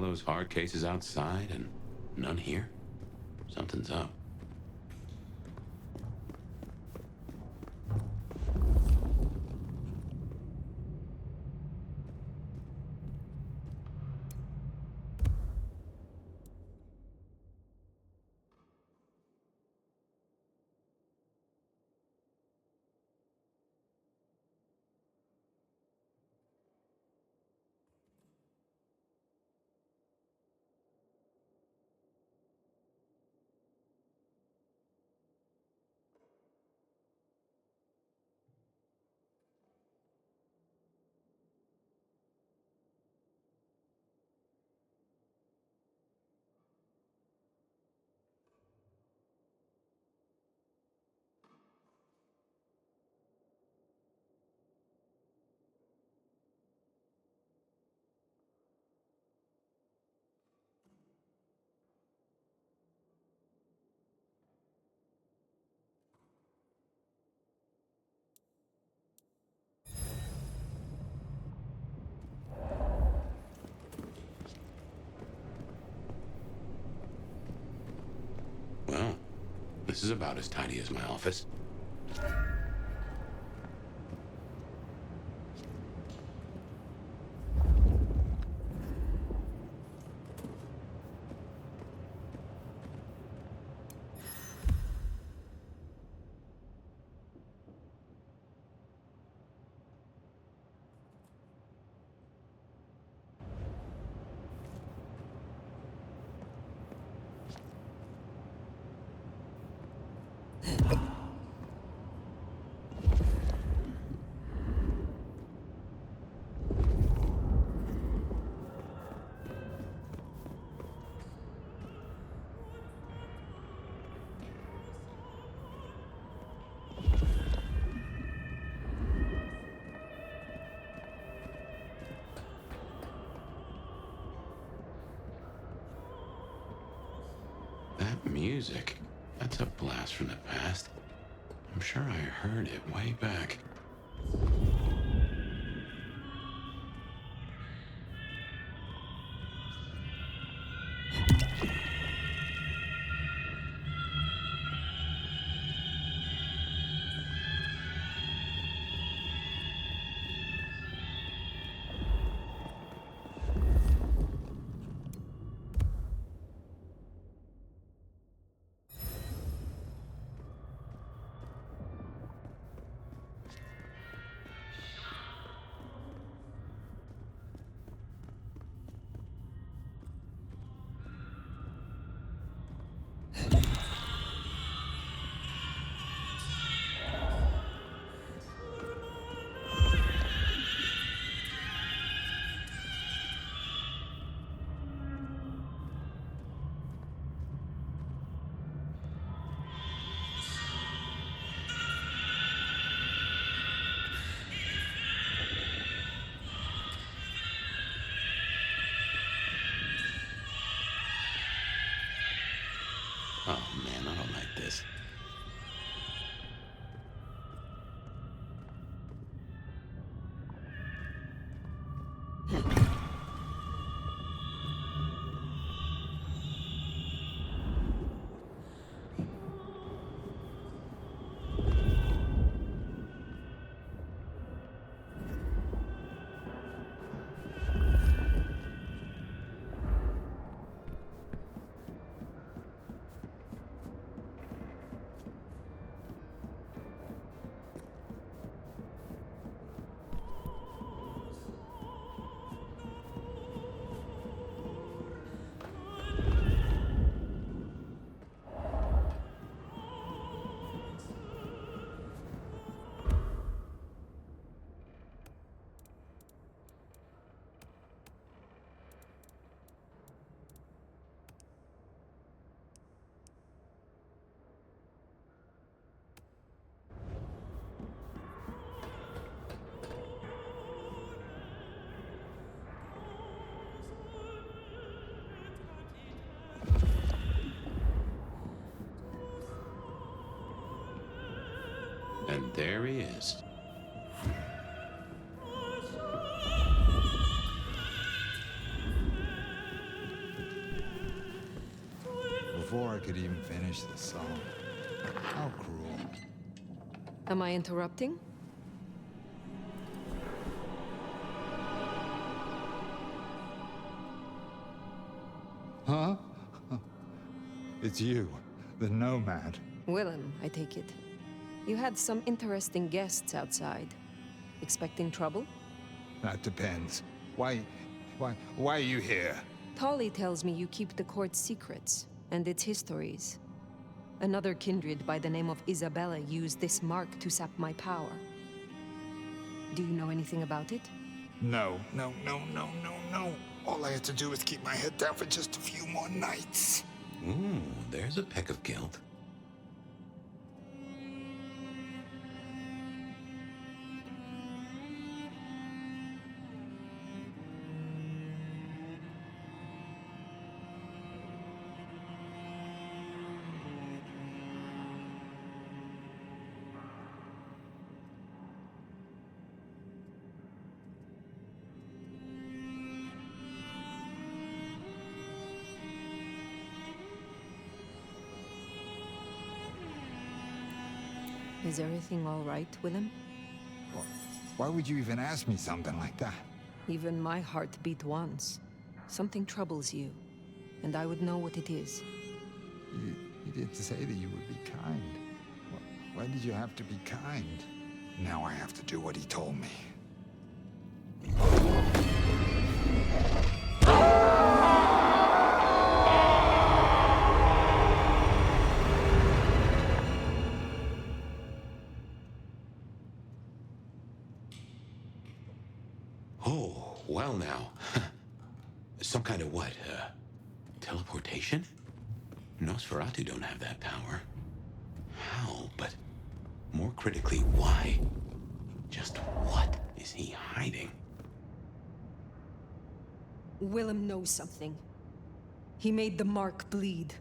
those hard cases outside and none here? Something's up. Well, this is about as tidy as my office. That music, that's a blast from the past. I'm sure I heard it way back. Oh man, I don't like this. And there he is. could even finish the song. How cruel. Am I interrupting? Huh? It's you, the Nomad. Willem, I take it. You had some interesting guests outside. Expecting trouble? That depends. Why are you here? Tolly tells me you keep the court's secrets and its histories. Another kindred by the name of Isabella used this mark to sap my power. Do you know anything about it? No. All I had to do was keep my head down for just a few more nights. Ooh, there's a peck of guilt. Is everything all right, Willem? Why would you even ask me something like that? Even my heart beat once. Something troubles you, and I would know what it is. You did say that you would be kind. Why did you have to be kind? Now I have to do what he told me. Oh, well now. Some kind of what? Teleportation? Nosferatu don't have that power. How? But more critically, why? Just what is he hiding? Willem knows something. He made the mark bleed.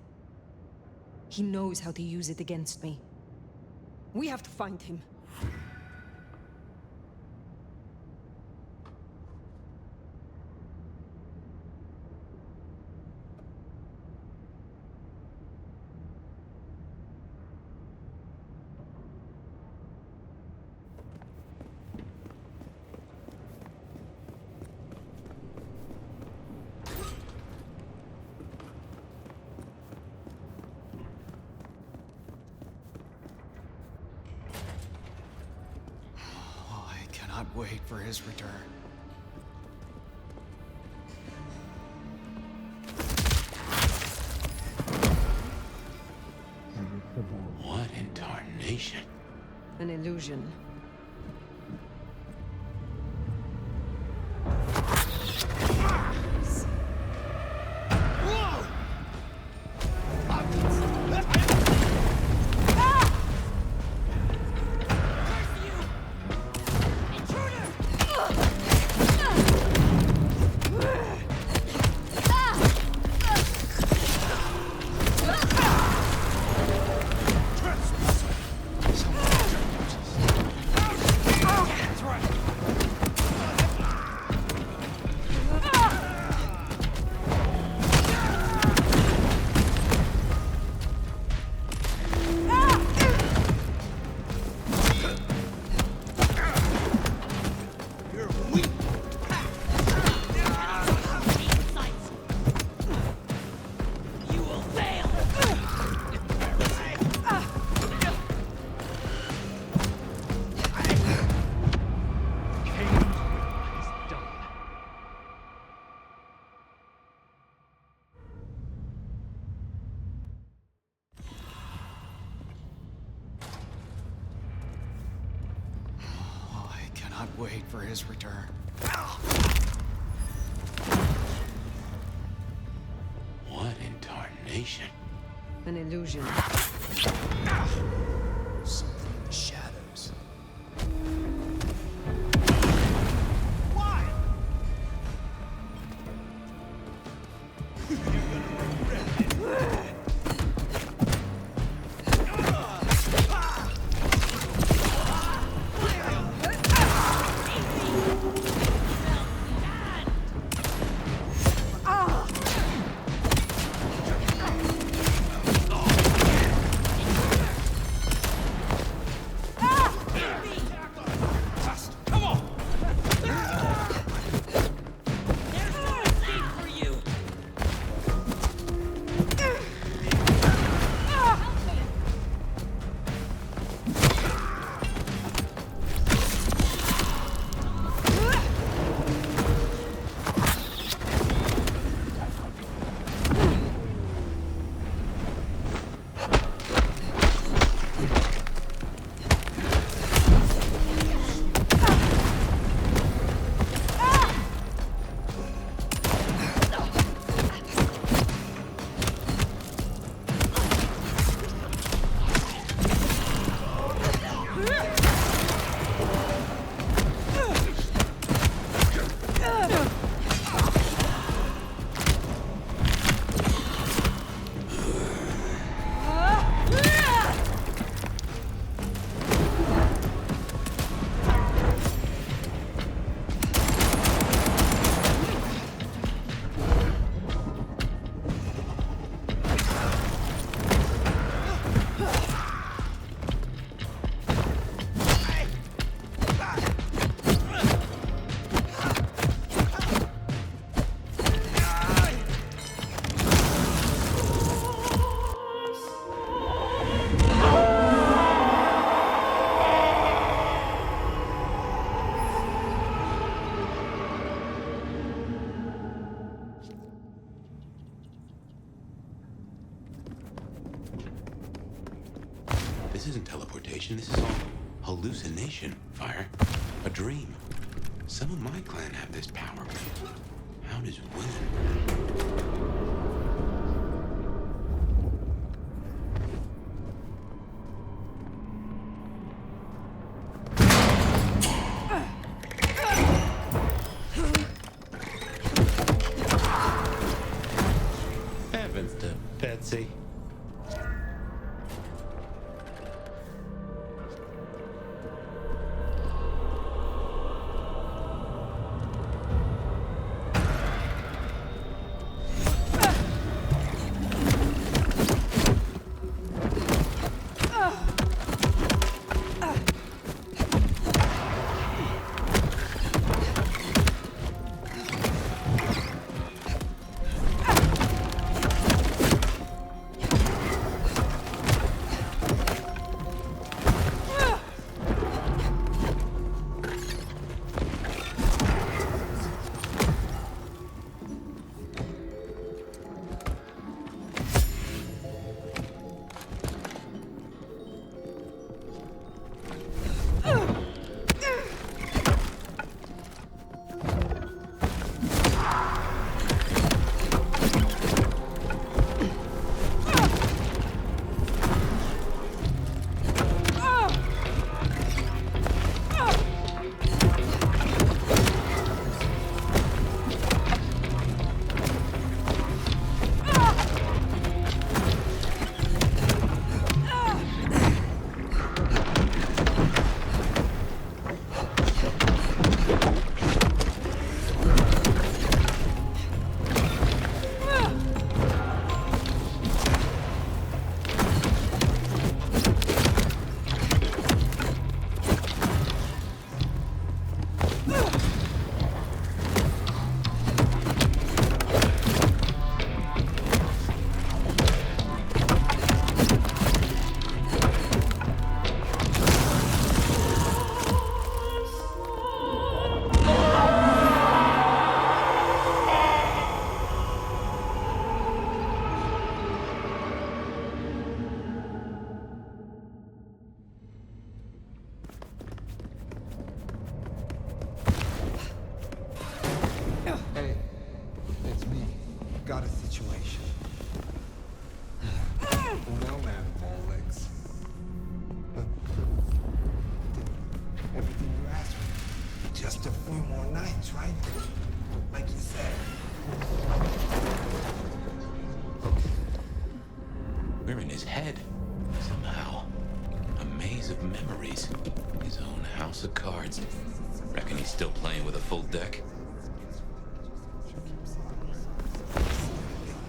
He knows how to use it against me. We have to find him. I cannot wait for his return. What in tarnation? An illusion. I cannot wait for his return. What in tarnation? An illusion. Something in the shadows. isn't teleportation. This is all hallucination, Fire. A dream. Some of my clan have this power. How does Willen? Heavens to Betsy. Hey, it's me. Got a situation. No man of all legs. But everything you asked for. Just a few more nights, right? Like you said. We're in his head. Somehow. A maze of memories. His own house of cards. Reckon he's still playing with a full deck?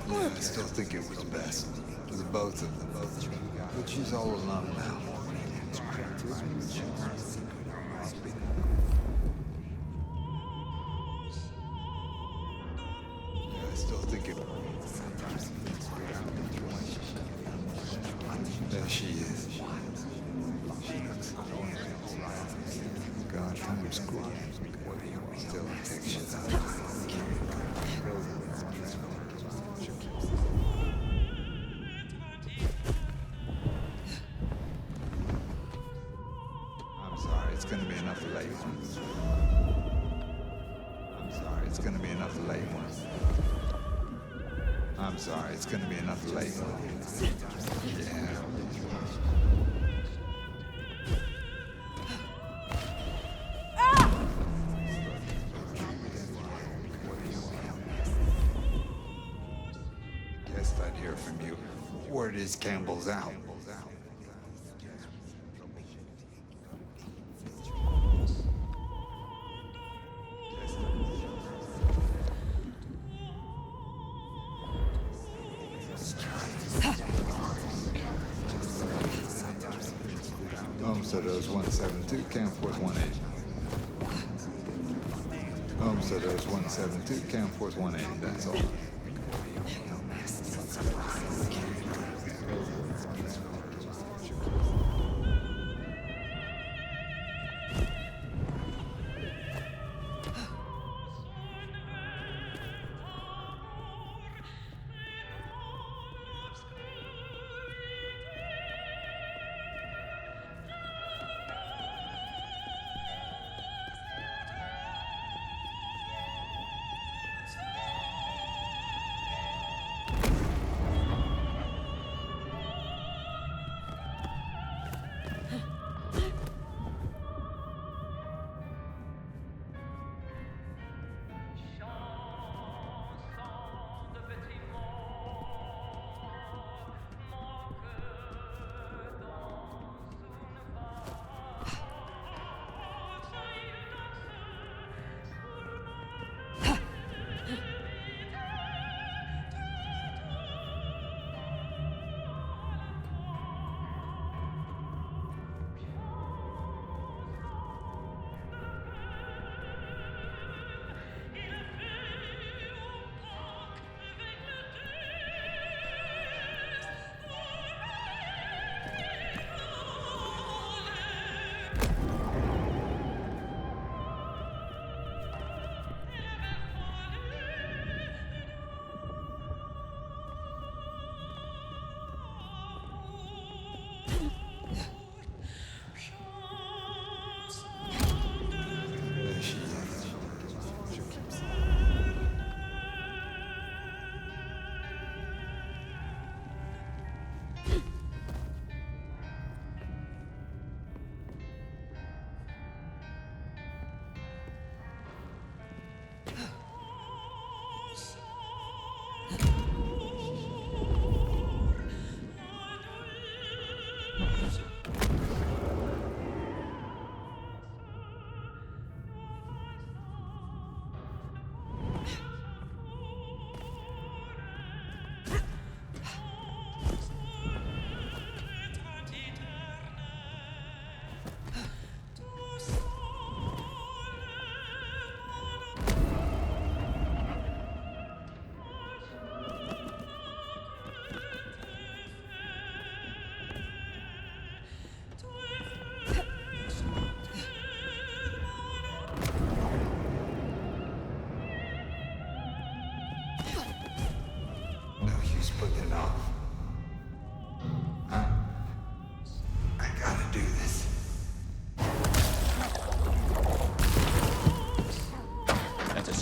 Yeah, I still think it was best. For the both of them. But she's all alone now. Yeah, I still think it. There she is. God, time is cool. Still takes shit out. I'm sorry, it's gonna be another late one. I'm sorry, it's gonna be another late one. I'm sorry, it's gonna be another late one. Yeah. Guessed I'd hear from you. Word is Campbell's out. Homesteaders 172, Camforth 180. Homesteaders 172, Camforth 180, that's all.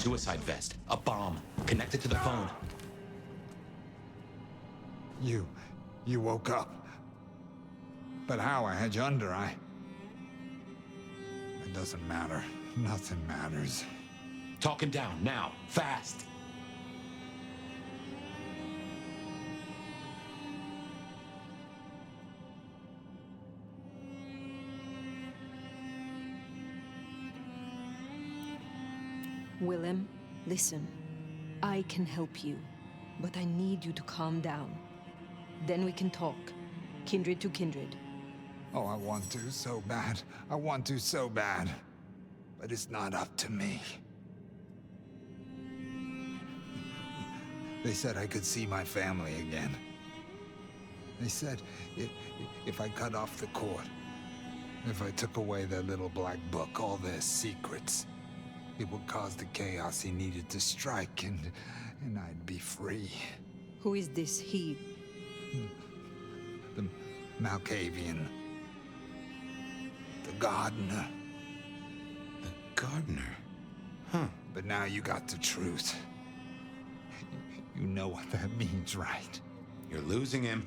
suicide vest, a bomb, connected to the phone. You woke up. But how? I had you under, It doesn't matter. Nothing matters. Talk him down, now, fast! Willem, listen. I can help you, but I need you to calm down. Then we can talk. Kindred to kindred. Oh, I want to so bad. I want to so bad. But it's not up to me. They said I could see my family again. They said if I cut off the cord, if I took away their little black book, all their secrets, it would cause the chaos he needed to strike, and I'd be free. Who is this he? The Malkavian. The gardener. The gardener? Huh. But now you got the truth. You know what that means, right? You're losing him.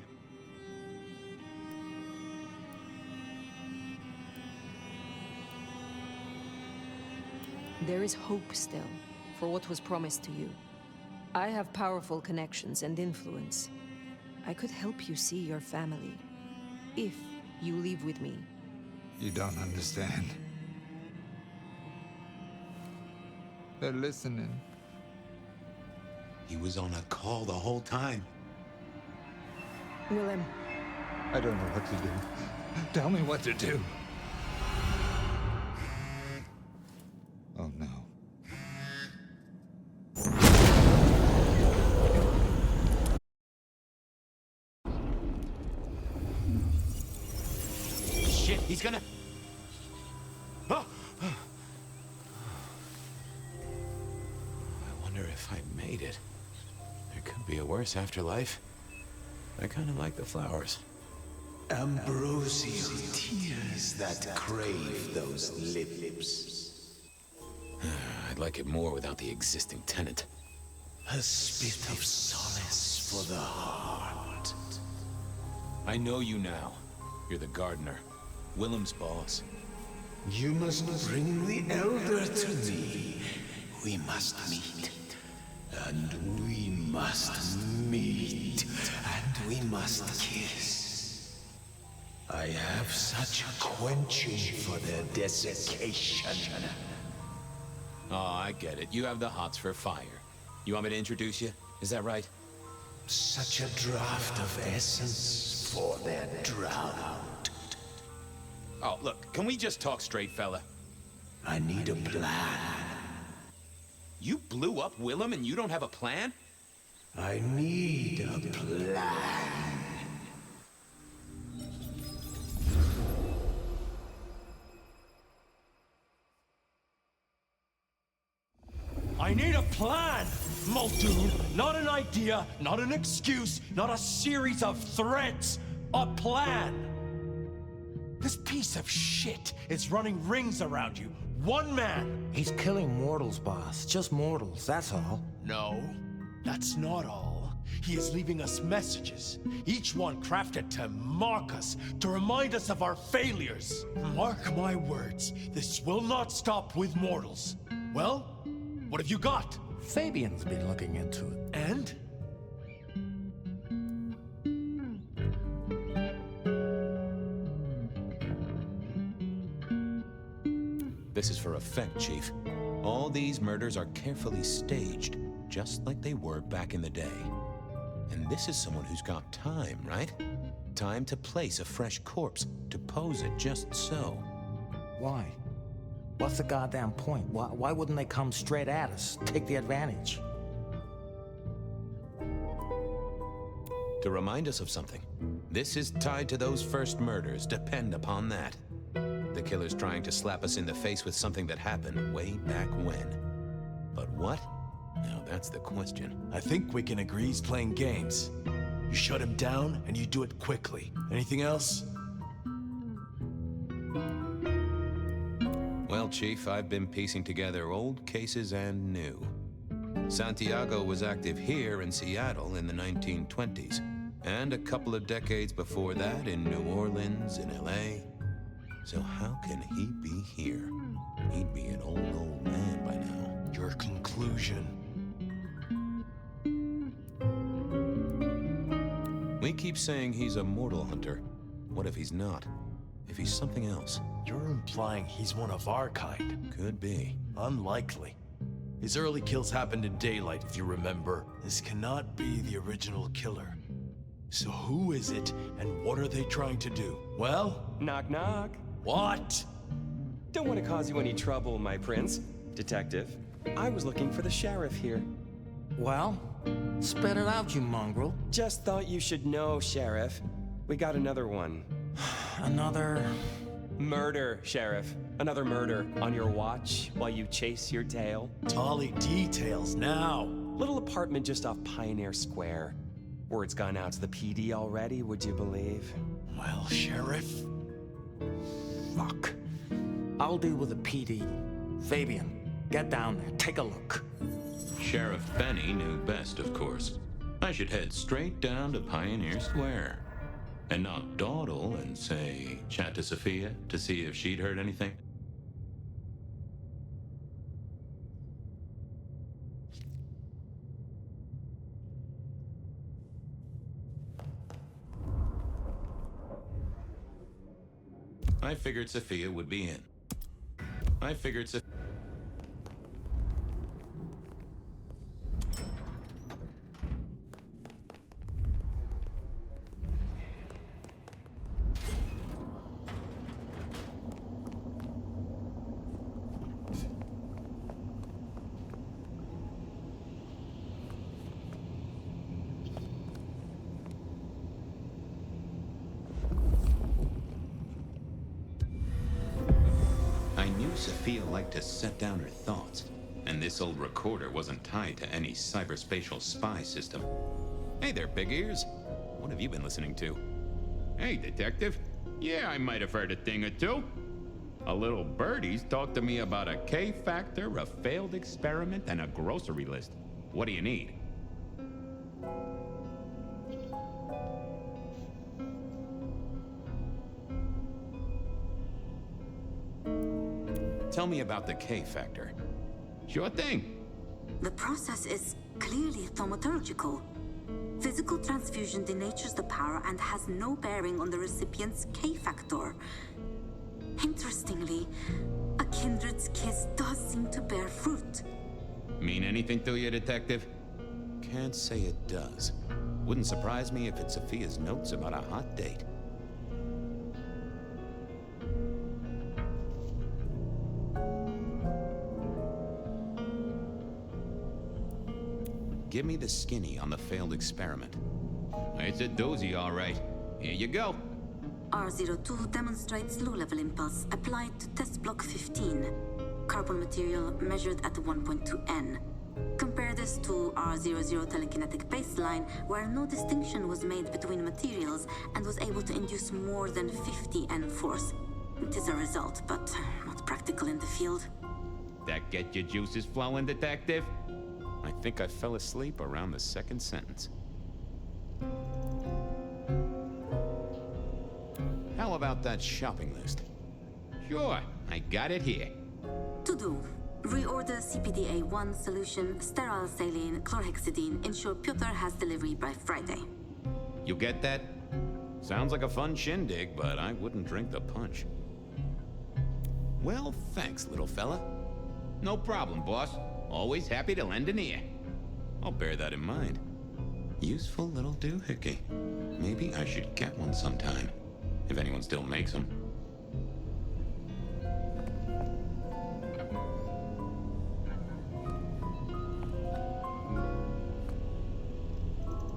There is hope still, for what was promised to you. I have powerful connections and influence. I could help you see your family, if you leave with me. You don't understand. They're listening. He was on a call the whole time. Willem. I don't know what to do. Tell me what to do. Oh no. Shit, he's gonna... Oh! I wonder if I made it. There could be a worse afterlife. I kind of like the flowers. Ambrosial tears that crave those lips. I'd like it more without the existing tenant. A spit of solace for the heart. I know you now. You're the gardener. Willem's boss. You must bring the Elder to me. We must meet. And we must meet. And we must kiss. I have such a quenching for their desiccation. Oh, I get it. You have the hots for fire. You want me to introduce you? Is that right? Such a draught of essence for their drought. Oh, look, can we just talk straight, fella? I need a plan. You blew up Willem and you don't have a plan? I need a plan. I need a plan, Muldoon. Not an idea, not an excuse, not a series of threats. A plan. This piece of shit is running rings around you. One man. He's killing mortals, boss. Just mortals, that's all. No, that's not all. He is leaving us messages, each one crafted to mark us, to remind us of our failures. Mark my words, this will not stop with mortals. Well, what have you got? Fabian's been looking into it. And? This is for effect, Chief. All these murders are carefully staged, just like they were back in the day. And this is someone who's got time, right? Time to place a fresh corpse, to pose it just so. Why? What's the goddamn point? Why wouldn't they come straight at us? Take the advantage. To remind us of something. This is tied to those first murders, depend upon that. The killer's trying to slap us in the face with something that happened way back when. But what? Now that's the question. I think we can agree he's playing games. You shut him down, and you do it quickly. Anything else? Well, Chief, I've been piecing together old cases and new. Santiago was active here in Seattle in the 1920s, and a couple of decades before that in New Orleans and LA. So how can he be here? He'd be an old man by now. Your conclusion. We keep saying he's a mortal hunter. What if he's not? If he's something else? You're implying he's one of our kind. Could be. Unlikely. His early kills happened in daylight, if you remember. This cannot be the original killer. So who is it, and what are they trying to do? Well? Knock, knock. What? Don't want to cause you any trouble, my prince. Detective, I was looking for the sheriff here. Well, spit it out, you mongrel. Just thought you should know, Sheriff. We got another one. Another... Murder, Sheriff. Another murder on your watch while you chase your tail. Tolly details now. Little apartment just off Pioneer Square. Word's gone out to the PD already, would you believe? Well, Sheriff. Fuck. I'll deal with the PD. Fabian, get down there, take a look. Sheriff Benny knew best, of course. I should head straight down to Pioneer Square. And not dawdle and say, chat to Sophia to see if she'd heard anything. I figured Sophia would be in. I figured Sophia... Sophia liked to set down her thoughts, and this old recorder wasn't tied to any cyberspatial spy system. Hey there, big ears. What have you been listening to? Hey, detective. Yeah, I might have heard a thing or two. A little birdie's talked to me about a K-factor, a failed experiment, and a grocery list. What do you need? Tell me about the K-factor. Sure thing. The process is clearly thaumaturgical. Physical transfusion denatures the power and has no bearing on the recipient's K-factor. Interestingly, a kindred's kiss does seem to bear fruit. Mean anything to you, detective? Can't say it does. Wouldn't surprise me if it's Sophia's notes about a hot date. Give me the skinny on the failed experiment. It's a doozy, all right. Here you go. R02 demonstrates low-level impulse applied to test block 15. Carbon material measured at 1.2 N. Compare this to R00 telekinetic baseline, where no distinction was made between materials and was able to induce more than 50 N force. It is a result, but not practical in the field. That get your juices flowing, detective? I think I fell asleep around the second sentence. How about that shopping list? Sure, I got it here. To do. Reorder CPDA-1 solution, sterile saline, chlorhexidine. Ensure Piotr has delivery by Friday. You get that? Sounds like a fun shindig, but I wouldn't drink the punch. Well, thanks, little fella. No problem, boss. Always happy to lend an ear. I'll bear that in mind. Useful little doohickey. Maybe I should get one sometime, if anyone still makes them.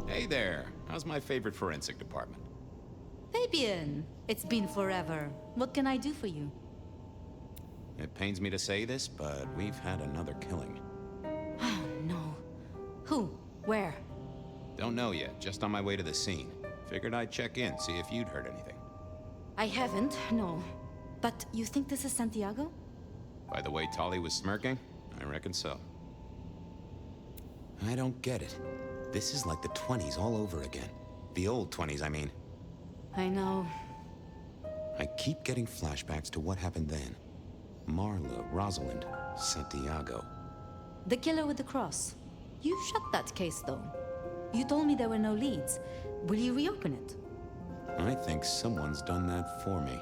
Hey there. How's my favorite forensic department? Fabian, it's been forever. What can I do for you? It pains me to say this, but we've had another killing. Oh, no. Who? Where? Don't know yet, just on my way to the scene. Figured I'd check in, see if you'd heard anything. I haven't, no. But you think this is Santiago? By the way Tolly was smirking, I reckon so. I don't get it. This is like the 20s all over again. The old 20s, I mean. I know. I keep getting flashbacks to what happened then. Marla, Rosalind, Santiago. The killer with the cross. You shut that case, though. You told me there were no leads. Will you reopen it? I think someone's done that for me.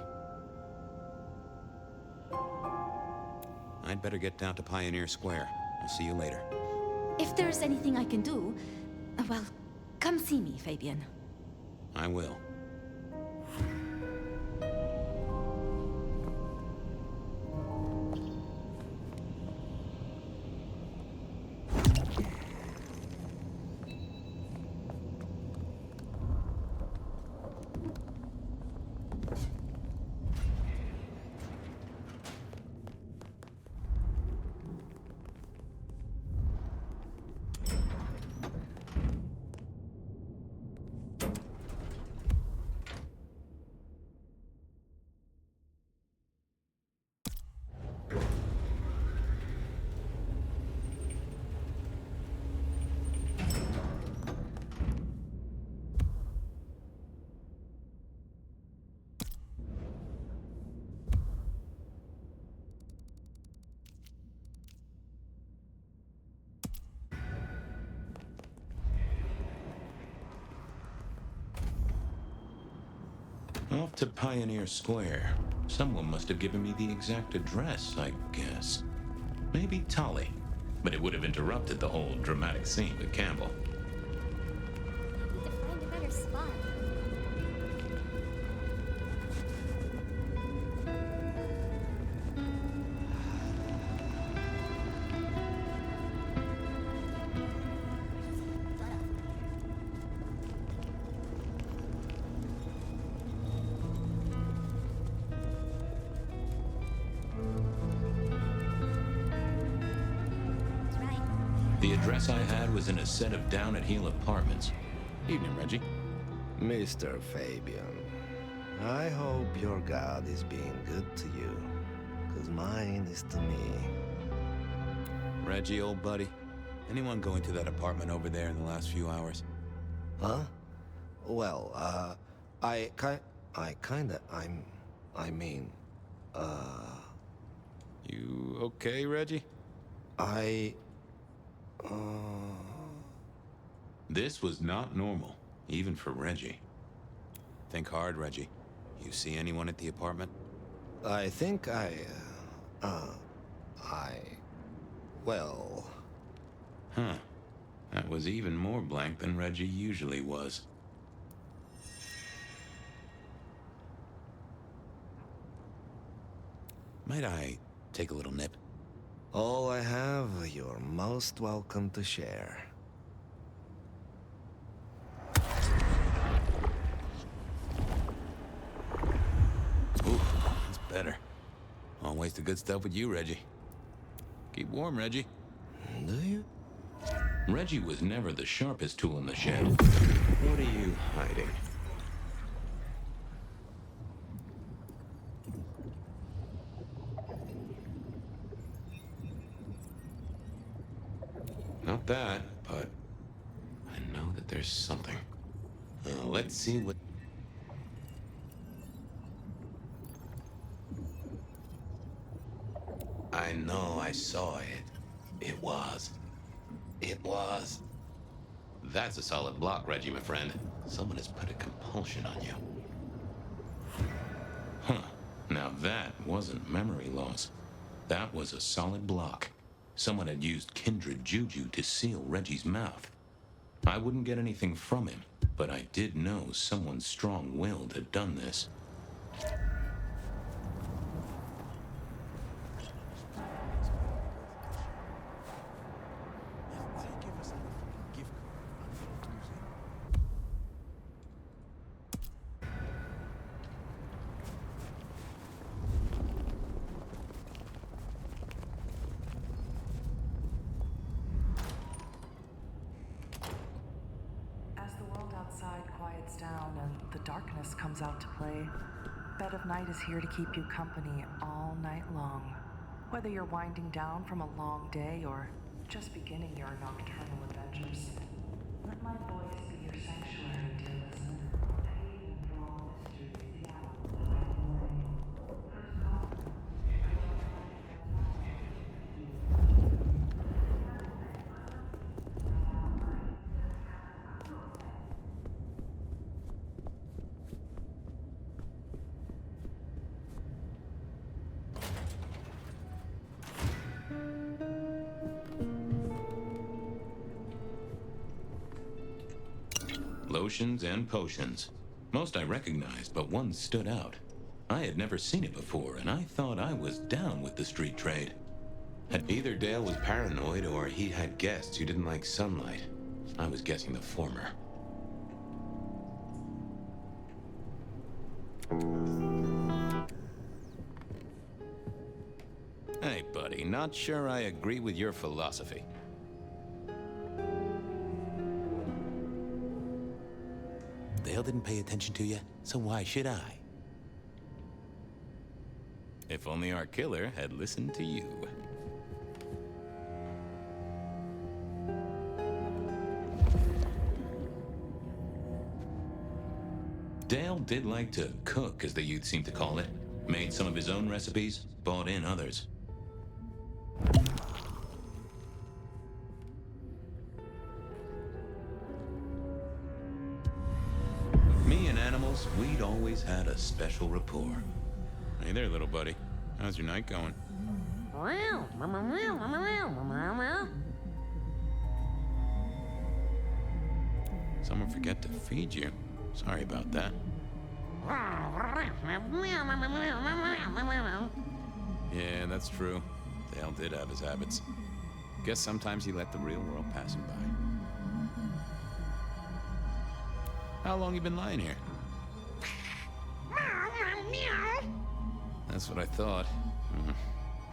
I'd better get down to Pioneer Square. I'll see you later. If there's anything I can do, well, come see me, Fabian. I will. Off to Pioneer Square. Someone must have given me the exact address, I guess. Maybe Tolly. But it would have interrupted the whole dramatic scene with Campbell. Need to find a better spot. The address I had was in a set of down-at-heel apartments. Evening, Reggie. Mr. Fabian, I hope your God is being good to you, because mine is to me. Reggie, old buddy. Anyone go into that apartment over there in the last few hours? Huh? Well, I mean, You okay, Reggie? This was not normal, even for Reggie. Think hard, Reggie. You see anyone at the apartment? I think well... Huh. That was even more blank than Reggie usually was. Might I take a little nip? All I have, you're most welcome to share. Ooh, that's better. Always the good stuff with you, Reggie. Keep warm, Reggie. Do you? Reggie was never the sharpest tool in the shed. What are you hiding? Not that, but I know that there's something. Let's see what... I know I saw it. It was. That's a solid block, Reggie, my friend. Someone has put a compulsion on you. Huh. Now that wasn't memory loss. That was a solid block. Someone had used kindred juju to seal Reggie's mouth. I wouldn't get anything from him, but I did know someone strong-willed had done this. Down and the darkness comes out to play, Bed of Night is here to keep you company all night long. Whether you're winding down from a long day or just beginning your nocturnal adventures, let my voice be your sanctuary, dear listener. Pain from all mysteries, the hour hiding away. First confidence, Lotions and potions. Most I recognized, but one stood out. I had never seen it before, and I thought I was down with the street trade. Either Dale was paranoid or he had guests who didn't like sunlight. I was guessing the former. Hey, buddy, not sure I agree with your philosophy. Dale didn't pay attention to you, so why should I? If only our killer had listened to you. Dale did like to cook, as the youth seem to call it. Made some of his own recipes, bought in others. Me and animals, we'd always had a special rapport. Hey there, little buddy. How's your night going? Someone forget to feed you. Sorry about that. Yeah, that's true. Dale did have his habits. Guess sometimes he let the real world pass him by. How long you been lying here? That's what I thought.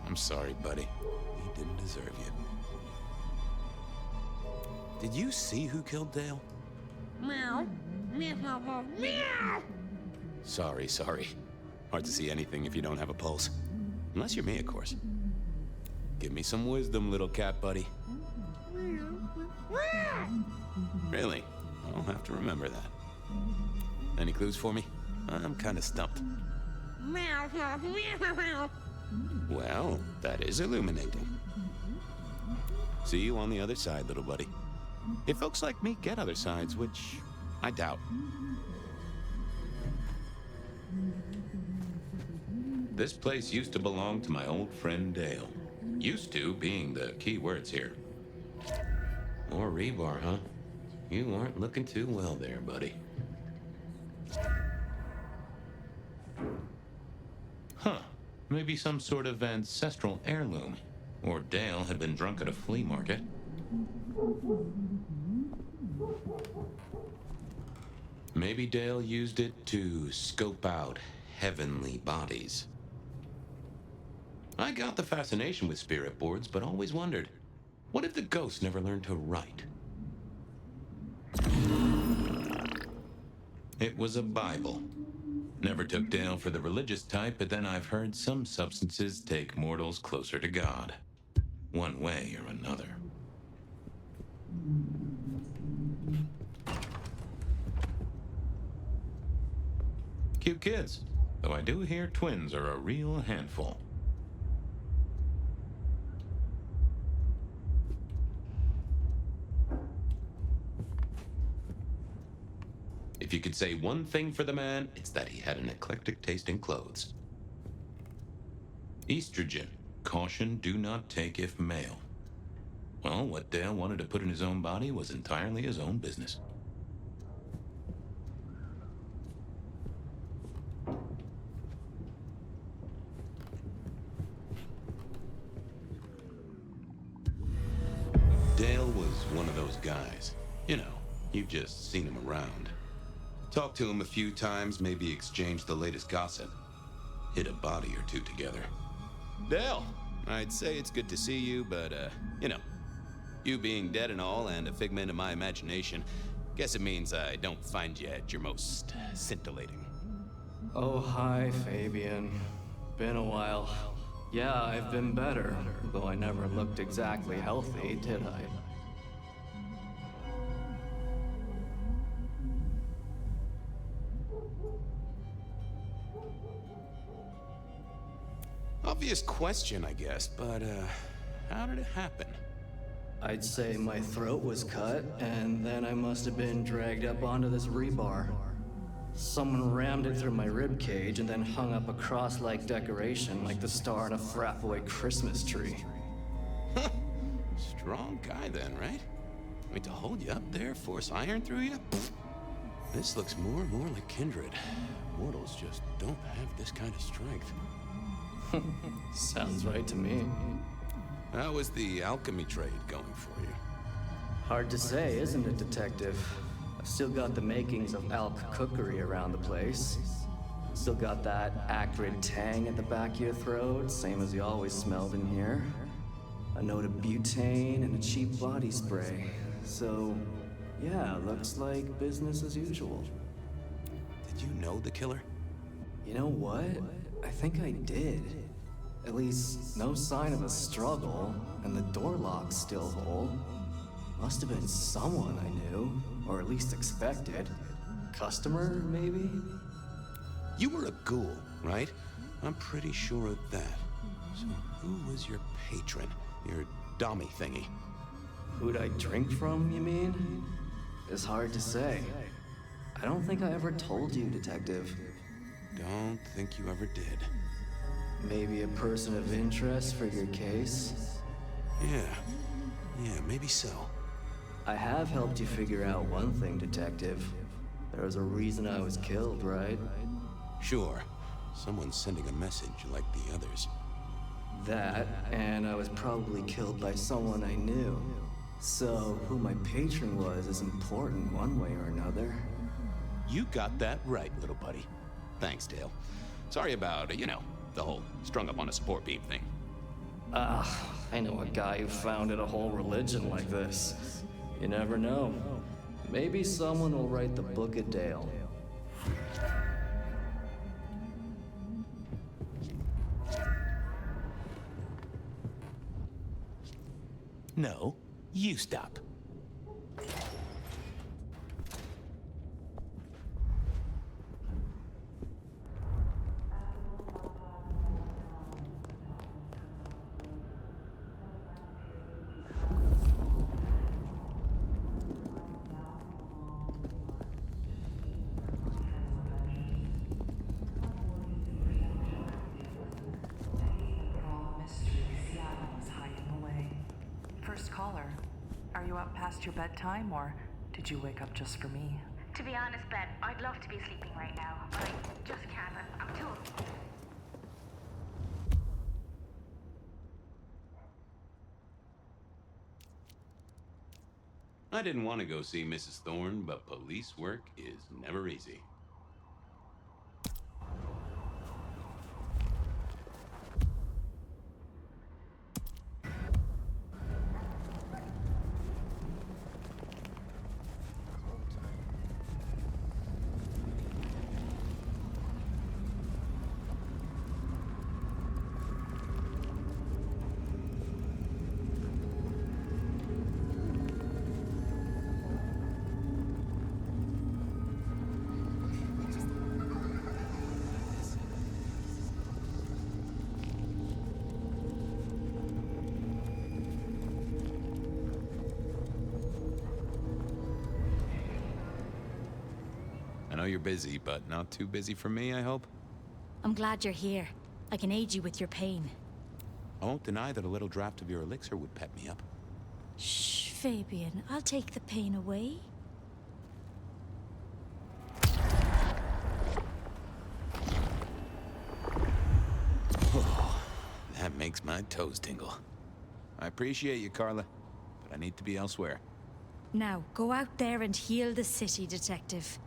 I'm sorry, buddy. He didn't deserve you. Did you see who killed Dale? Meow. Meow. Sorry. Hard to see anything if you don't have a pulse. Unless you're me, of course. Give me some wisdom, little cat buddy. Really? I'll have to remember that. Any clues for me? I'm kind of stumped. Well, that is illuminating. See you on the other side, little buddy. If folks like me get other sides, which I doubt. This place used to belong to my old friend Dale. Used to being the key words here. More rebar, huh? You aren't looking too well there, buddy. Huh. Maybe some sort of ancestral heirloom. Or Dale had been drunk at a flea market. Maybe Dale used it to scope out heavenly bodies. I got the fascination with spirit boards, but always wondered, what if the ghosts never learned to write? It was a Bible. Never took Dale for the religious type, but then I've heard some substances take mortals closer to God. One way or another. Cute kids, though I do hear twins are a real handful. If you could say one thing for the man, it's that he had an eclectic taste in clothes. Estrogen. Caution, do not take if male. Well, what Dale wanted to put in his own body was entirely his own business. Dale was one of those guys. You know, you've just seen him around. Talked to him a few times, maybe exchanged the latest gossip. Hit a body or two together. Dale, I'd say it's good to see you, but, you know, you being dead and all and a figment of my imagination, guess it means I don't find you at your most scintillating. Oh, hi, Fabian. Been a while. Yeah, I've been better, though I never looked exactly healthy, did I? Obvious question, I guess, but, how did it happen? I'd say my throat was cut, and then I must have been dragged up onto this rebar. Someone rammed it through my rib cage and then hung up a cross-like decoration like the star on a frat-boy Christmas tree. Strong guy then, right? I mean, to hold you up there, force iron through you? Pfft. This looks more and more like kindred. Mortals just don't have this kind of strength. Sounds right to me. How is the alchemy trade going for you? Hard to say, isn't it, Detective? I've still got the makings of alch cookery around the place. Still got that acrid tang at the back of your throat, same as you always smelled in here. A note of butane and a cheap body spray. So, yeah, looks like business as usual. Did you know the killer? You know what? I think I did. At least, no sign of a struggle, and the door lock's still whole. Must have been someone I knew, or at least expected. Customer, maybe? You were a ghoul, right? I'm pretty sure of that. So who was your patron? Your dummy thingy? Who'd I drink from, you mean? It's hard to say. I don't think I ever told you, Detective. Don't think you ever did. Maybe a person of interest for your case? Yeah, maybe so. I have helped you figure out one thing, Detective. There was a reason I was killed, right? Sure. Someone's sending a message like the others. That, and I was probably killed by someone I knew. So, who my patron was is important one way or another. You got that right, little buddy. Thanks, Dale. Sorry about, the whole strung up on a support beam thing. I know a guy who founded a whole religion like this. You never know. Maybe someone will write the Book of Dale. No, you stop. Your bedtime, or did you wake up just for me? To be honest, Ben, I'd love to be sleeping right now, but I just can't. I'm too... I didn't want to go see Mrs. Thorne, but police work is never easy. I know you're busy, but not too busy for me, I hope? I'm glad you're here. I can aid you with your pain. I won't deny that a little draft of your elixir would pep me up. Shh, Fabian. I'll take the pain away. Oh, that makes my toes tingle. I appreciate you, Carla, but I need to be elsewhere. Now, go out there and heal the city, Detective.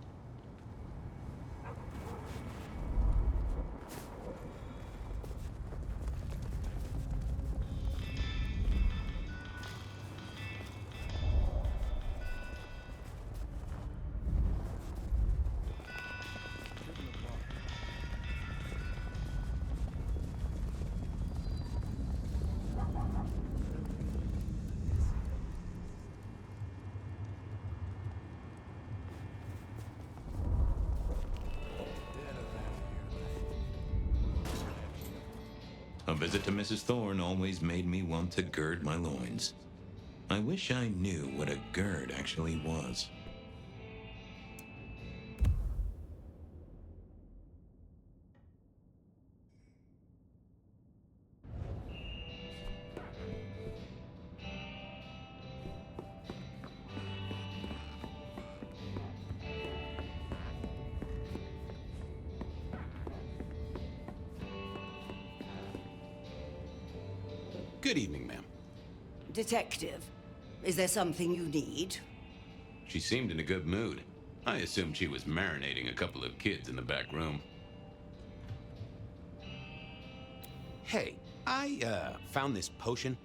A visit to Mrs. Thorne always made me want to gird my loins. I wish I knew what a gird actually was. Good evening, ma'am. Detective, is there something you need? She seemed in a good mood. I assumed she was marinating a couple of kids in the back room. Hey, I found this potion.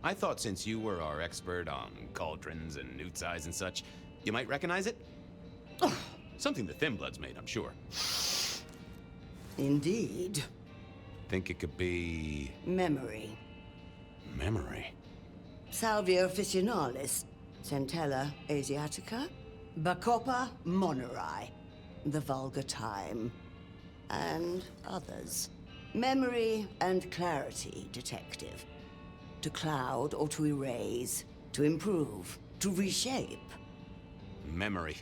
I thought since you were our expert on cauldrons and newt size and such, you might recognize it? Something the Thin Bloods made, I'm sure. Indeed. Think it could be... Memory. Memory? Salvia officinalis, Centella asiatica, Bacopa moneri, the vulgar time, and others. Memory and clarity, detective. To cloud or to erase, to improve, to reshape. Memory.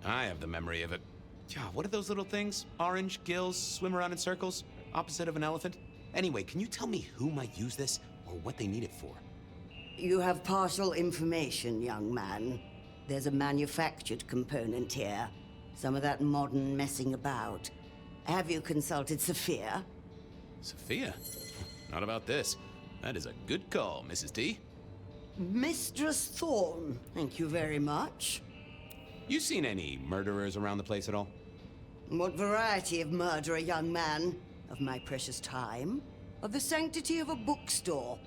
I have the memory of it. Yeah, what are those little things? Orange gills, swim around in circles, opposite of an elephant? Anyway, can you tell me who might use this, or what they need it for? You have partial information, young man. There's a manufactured component here. Some of that modern messing about. Have you consulted Sophia? Sophia? Not about this. That is a good call, Mrs. T. Mistress Thorne, thank you very much. You seen any murderers around the place at all? What variety of murderer, young man? Of my precious time? Of the sanctity of a bookstore?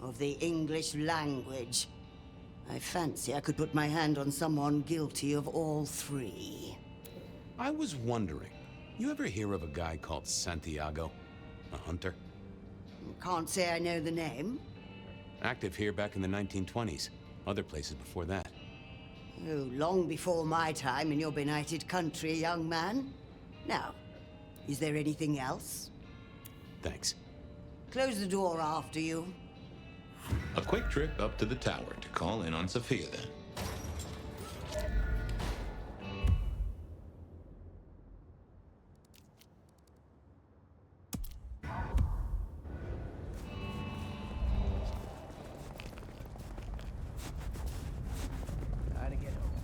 Of the English language? I fancy I could put my hand on someone guilty of all three. I was wondering, you ever hear of a guy called Santiago? A hunter? Can't say I know the name. Active here back in the 1920s. Other places before that. Oh, long before my time in your benighted country, young man. Now, is there anything else? Thanks. Close the door after you. A quick trip up to the tower to call in on Sophia, then. Gotta get home.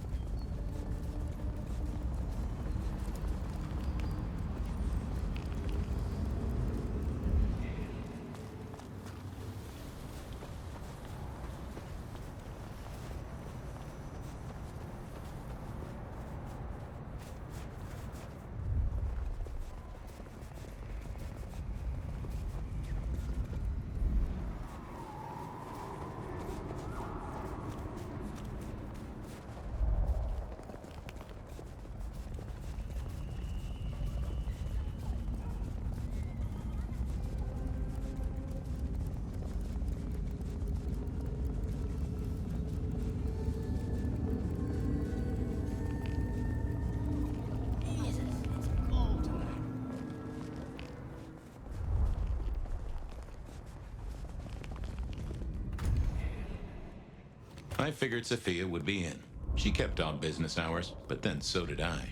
I figured Sophia would be in. She kept odd business hours, but then so did I.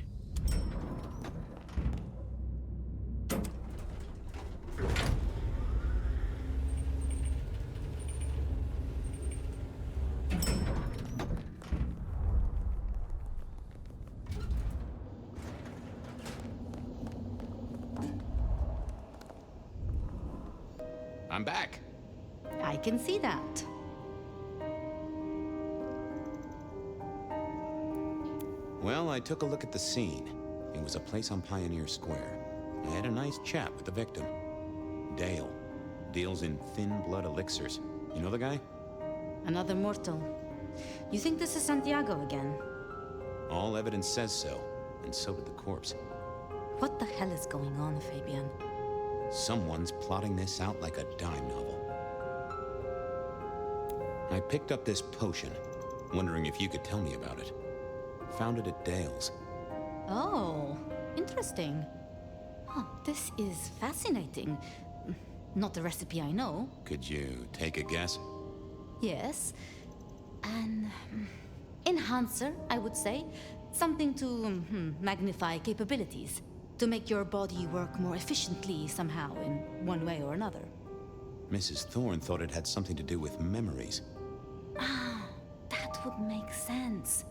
I'm back. I can see that. Well, I took a look at the scene. It was a place on Pioneer Square. I had a nice chat with the victim. Dale. Deals in thin blood elixirs. You know the guy? Another mortal. You think this is Santiago again? All evidence says so, and so did the corpse. What the hell is going on, Fabian? Someone's plotting this out like a dime novel. I picked up this potion, wondering if you could tell me about it. Found it at Dale's. Oh, interesting. Huh, this is fascinating. Not a recipe I know. Could you take a guess? Yes. An enhancer, I would say. Something to magnify capabilities. To make your body work more efficiently somehow, in one way or another. Mrs. Thorne thought it had something to do with memories. Ah, that would make sense.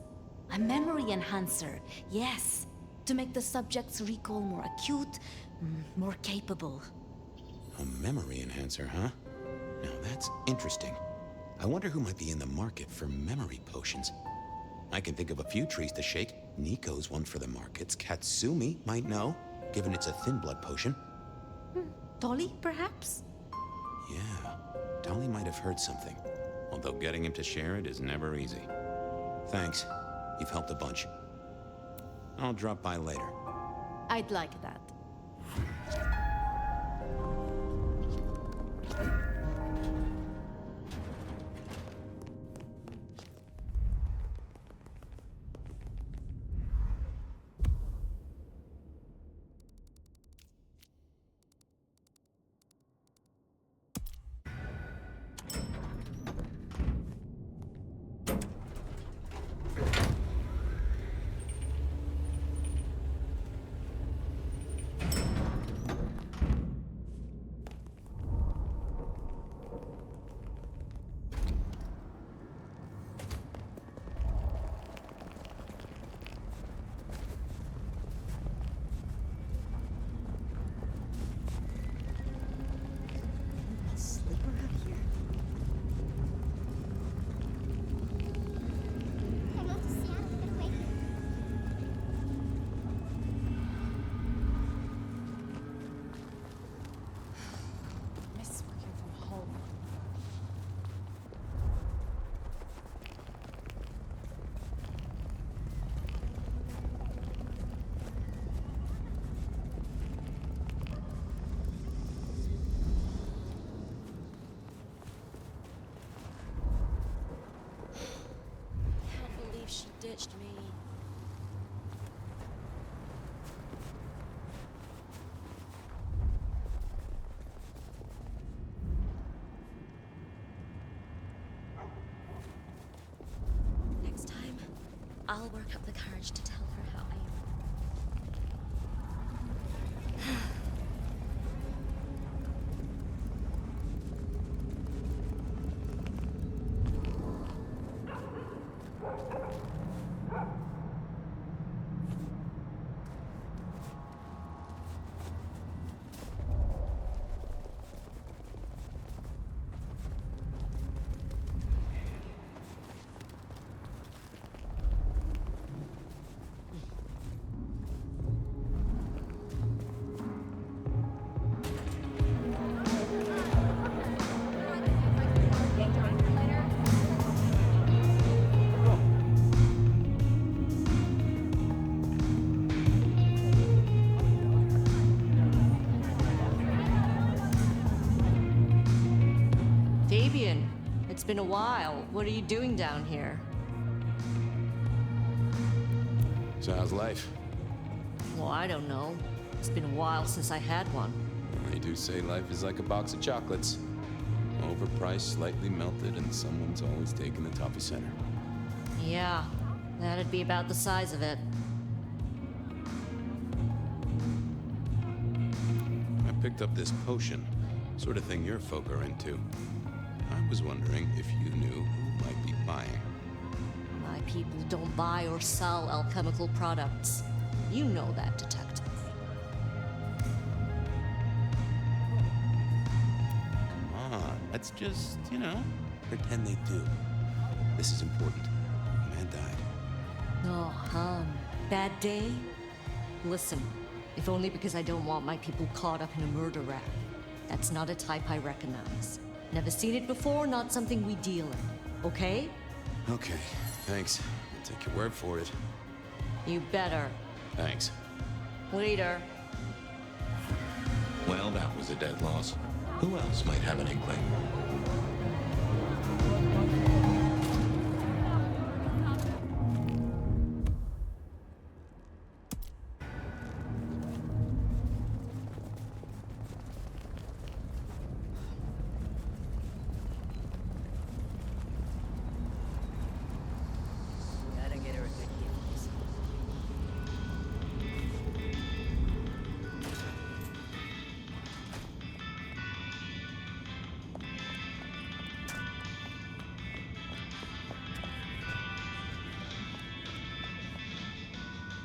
A memory enhancer, yes. To make the subject's recall more acute, more capable. A memory enhancer, huh? Now that's interesting. I wonder who might be in the market for memory potions. I can think of a few trees to shake. Nico's one for the markets. Katsumi might know, given it's a thin blood potion. Dolly, perhaps? Yeah, Dolly might have heard something. Although getting him to share it is never easy. Thanks. You've helped a bunch. I'll drop by later. I'd like that. She ditched me. Next time, I'll work up the courage to tell her how I It's been a while. What are you doing down here? So how's life? Well, I don't know. It's been a while since I had one. They do say life is like a box of chocolates. Overpriced, slightly melted, and someone's always taking the toffee center. Yeah, that'd be about the size of it. I picked up this potion, sort of thing your folk are into. I was wondering if you knew who might be buying. My people don't buy or sell alchemical products. You know that, detective. Come on, let's just, pretend they do. This is important. A man died. Oh, bad day? Listen, if only because I don't want my people caught up in a murder rap. That's not a type I recognize. Never seen it before, not something we deal in. Okay? Okay, thanks. I'll take your word for it. You better. Thanks. Later. Well, that was a dead loss. Who else might have an inkling?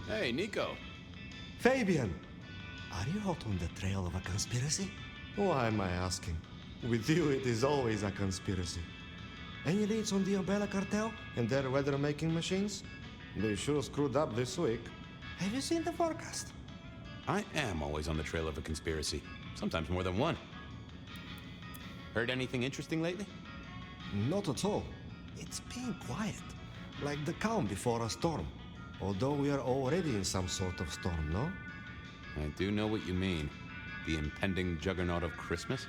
Hey, Nico. Fabian! Are you hot on the trail of a conspiracy? Why am I asking? With you, it is always a conspiracy. Any leads on the Umbrella Cartel and their weather-making machines? They sure screwed up this week. Have you seen the forecast? I am always on the trail of a conspiracy. Sometimes more than one. Heard anything interesting lately? Not at all. It's been quiet. Like the calm before a storm. Although we are already in some sort of storm, no? I do know what you mean. The impending juggernaut of Christmas?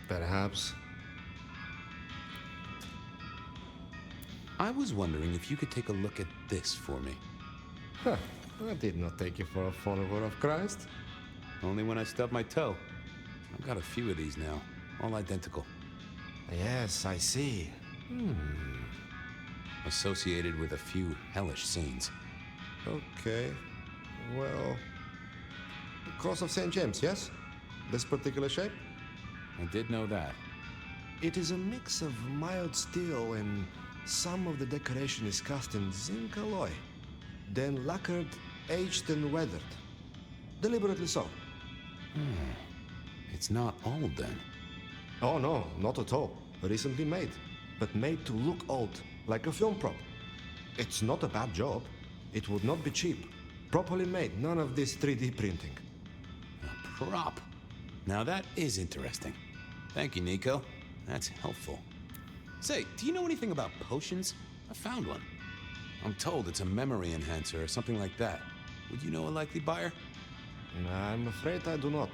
Perhaps. I was wondering if you could take a look at this for me. Huh. I did not take you for a follower of Christ. Only when I stubbed my toe. I've got a few of these now, all identical. Yes, I see. Associated with a few hellish scenes. Okay. Well... Cross of St. James, yes? This particular shape? I did know that. It is a mix of mild steel and some of the decoration is cast in zinc alloy. Then lacquered, aged and weathered. Deliberately so. It's not old then. Oh no, not at all. Recently made. But made to look old, like a film prop. It's not a bad job. It would not be cheap. Properly made, none of this 3D printing. A prop? Now that is interesting. Thank you, Nico. That's helpful. Say, do you know anything about potions? I found one. I'm told it's a memory enhancer or something like that. Would you know a likely buyer? I'm afraid I do not.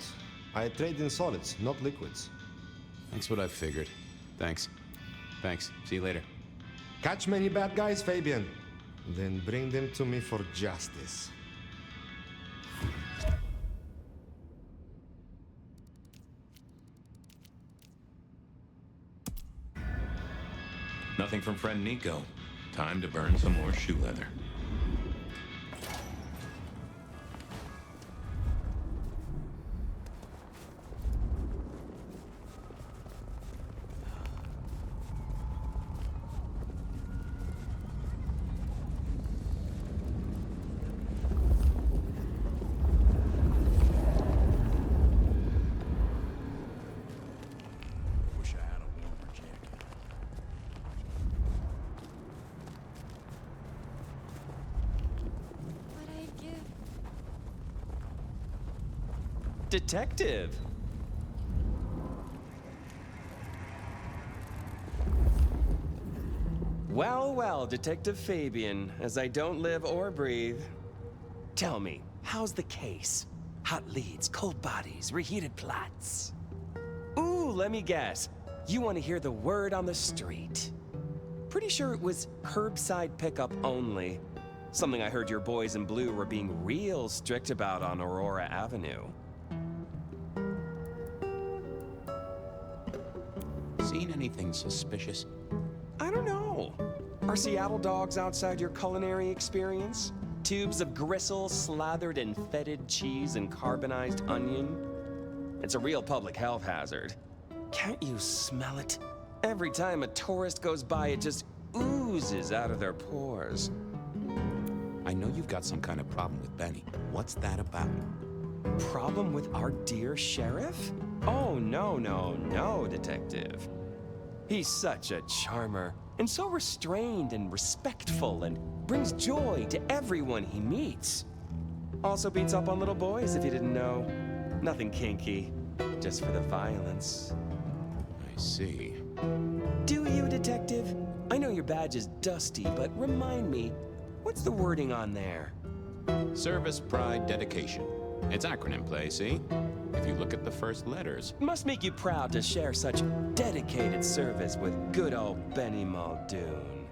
I trade in solids, not liquids. That's what I figured. Thanks. Thanks. See you later. Catch many bad guys, Fabian. Then bring them to me for justice. Nothing from friend Nico. Time to burn some more shoe leather. Detective! Well, well, Detective Fabian, as I don't live or breathe. Tell me, how's the case? Hot leads, cold bodies, reheated plots. Ooh, let me guess. You want to hear the word on the street. Pretty sure it was curbside pickup only. Something I heard your boys in blue were being real strict about on Aurora Avenue. Seen anything suspicious? I don't know. Are Seattle dogs outside your culinary experience? Tubes of gristle slathered in fetid cheese and carbonized onion? It's a real public health hazard. Can't you smell it? Every time a tourist goes by, it just oozes out of their pores. I know you've got some kind of problem with Benny. What's that about? Problem with our dear sheriff? Oh, no, Detective. He's such a charmer, and so restrained and respectful, and brings joy to everyone he meets. Also beats up on little boys, if you didn't know. Nothing kinky, just for the violence. I see. Do you, Detective? I know your badge is dusty, but remind me, what's the wording on there? Service, pride, dedication. It's acronym play, see? If you look at the first letters. Must make you proud to share such dedicated service with good old Benny Muldoon.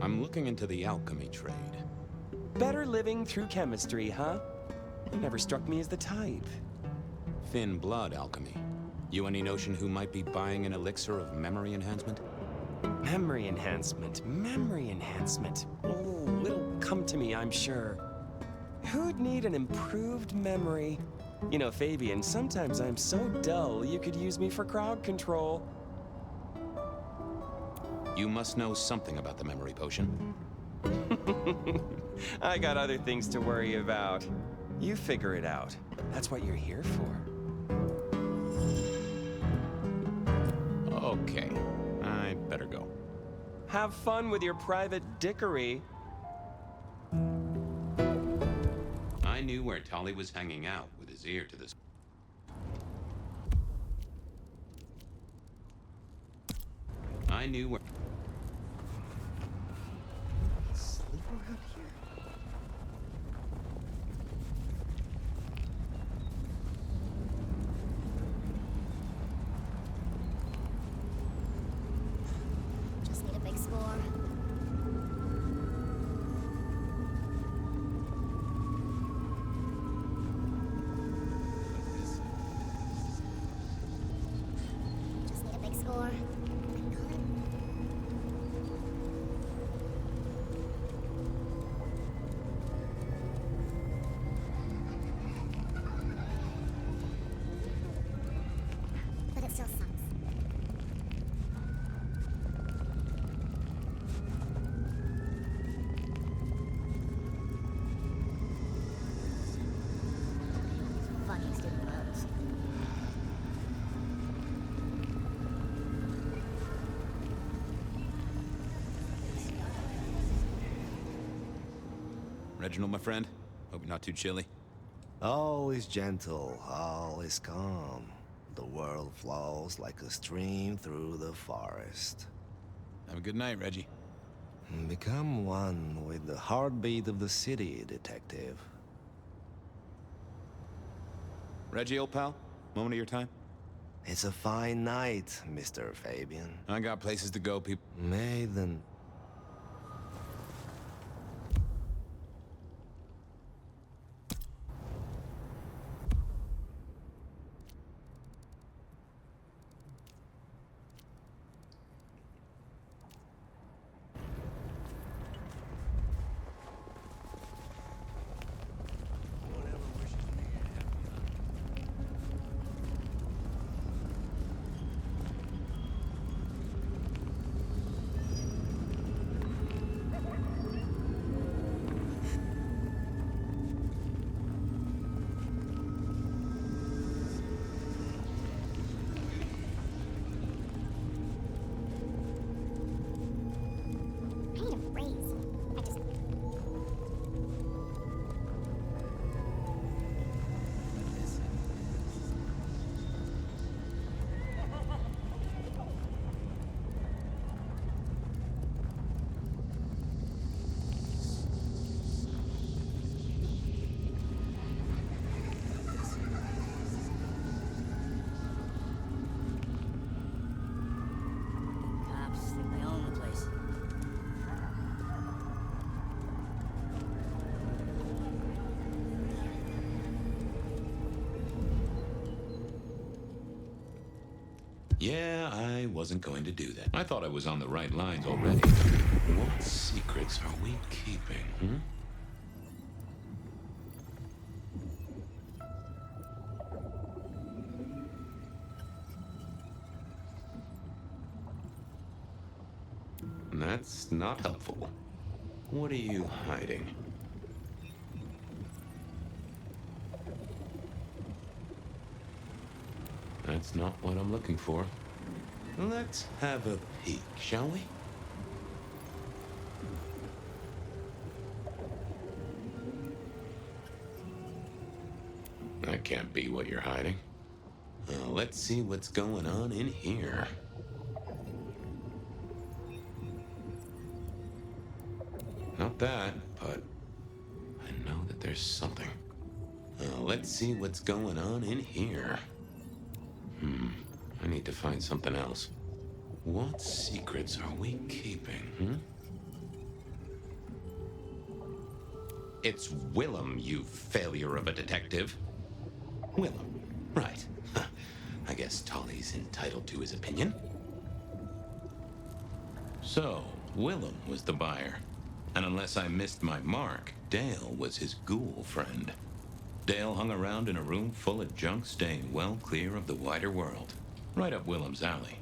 I'm looking into the alchemy trade. Better living through chemistry, huh? You never struck me as the type. Thin blood alchemy. You any notion who might be buying an elixir of memory enhancement? Memory enhancement. Oh, it'll come to me, I'm sure. Who'd need an improved memory? You know, Fabian, sometimes I'm so dull you could use me for crowd control. You must know something about the memory potion. I got other things to worry about. You figure it out. That's what you're here for. Okay, I better go. Have fun with your private dickery. I knew where Tolly was hanging out with his ear to the... I knew where... Sleep around here? Just need a big score. Just need a big score. But it still sucks. Fucking stupid roads. Reginald, my friend? Hope you're not too chilly. All is gentle, all is calm. The world flows like a stream through the forest. Have a good night, Reggie. Become one with the heartbeat of the city, detective. Reggie, old pal? Moment of your time? It's a fine night, Mr. Fabian. I got places to go, people. Maiden. I need a raise. I just... Cops think they own the place. Yeah, I wasn't going to do that. I thought I was on the right lines already. What secrets are we keeping, hmm? That's not helpful. What are you hiding? That's not what I'm looking for. Let's have a peek, shall we? That can't be what you're hiding. Let's see what's going on in here. Not that, but I know that there's something. Let's see what's going on in here. I need to find something else. What secrets are we keeping, It's Willem, you failure of a detective. Willem, right. I guess Tolly's entitled to his opinion. So, Willem was the buyer. And unless I missed my mark, Dale was his ghoul friend. Dale hung around in a room full of junk, staying well clear of the wider world. Right up Willem's alley.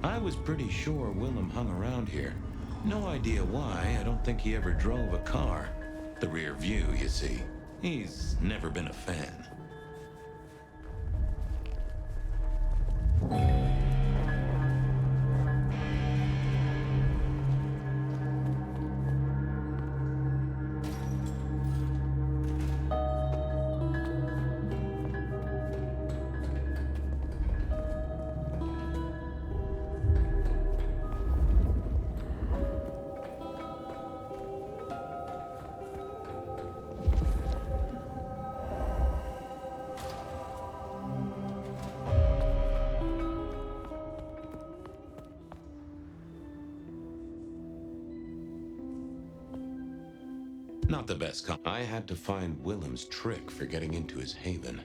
I was pretty sure Willem hung around here. No idea why. I don't think he ever drove a car. The rear view, you see. He's never been a fan. Not the best I had to find Willem's trick for getting into his haven.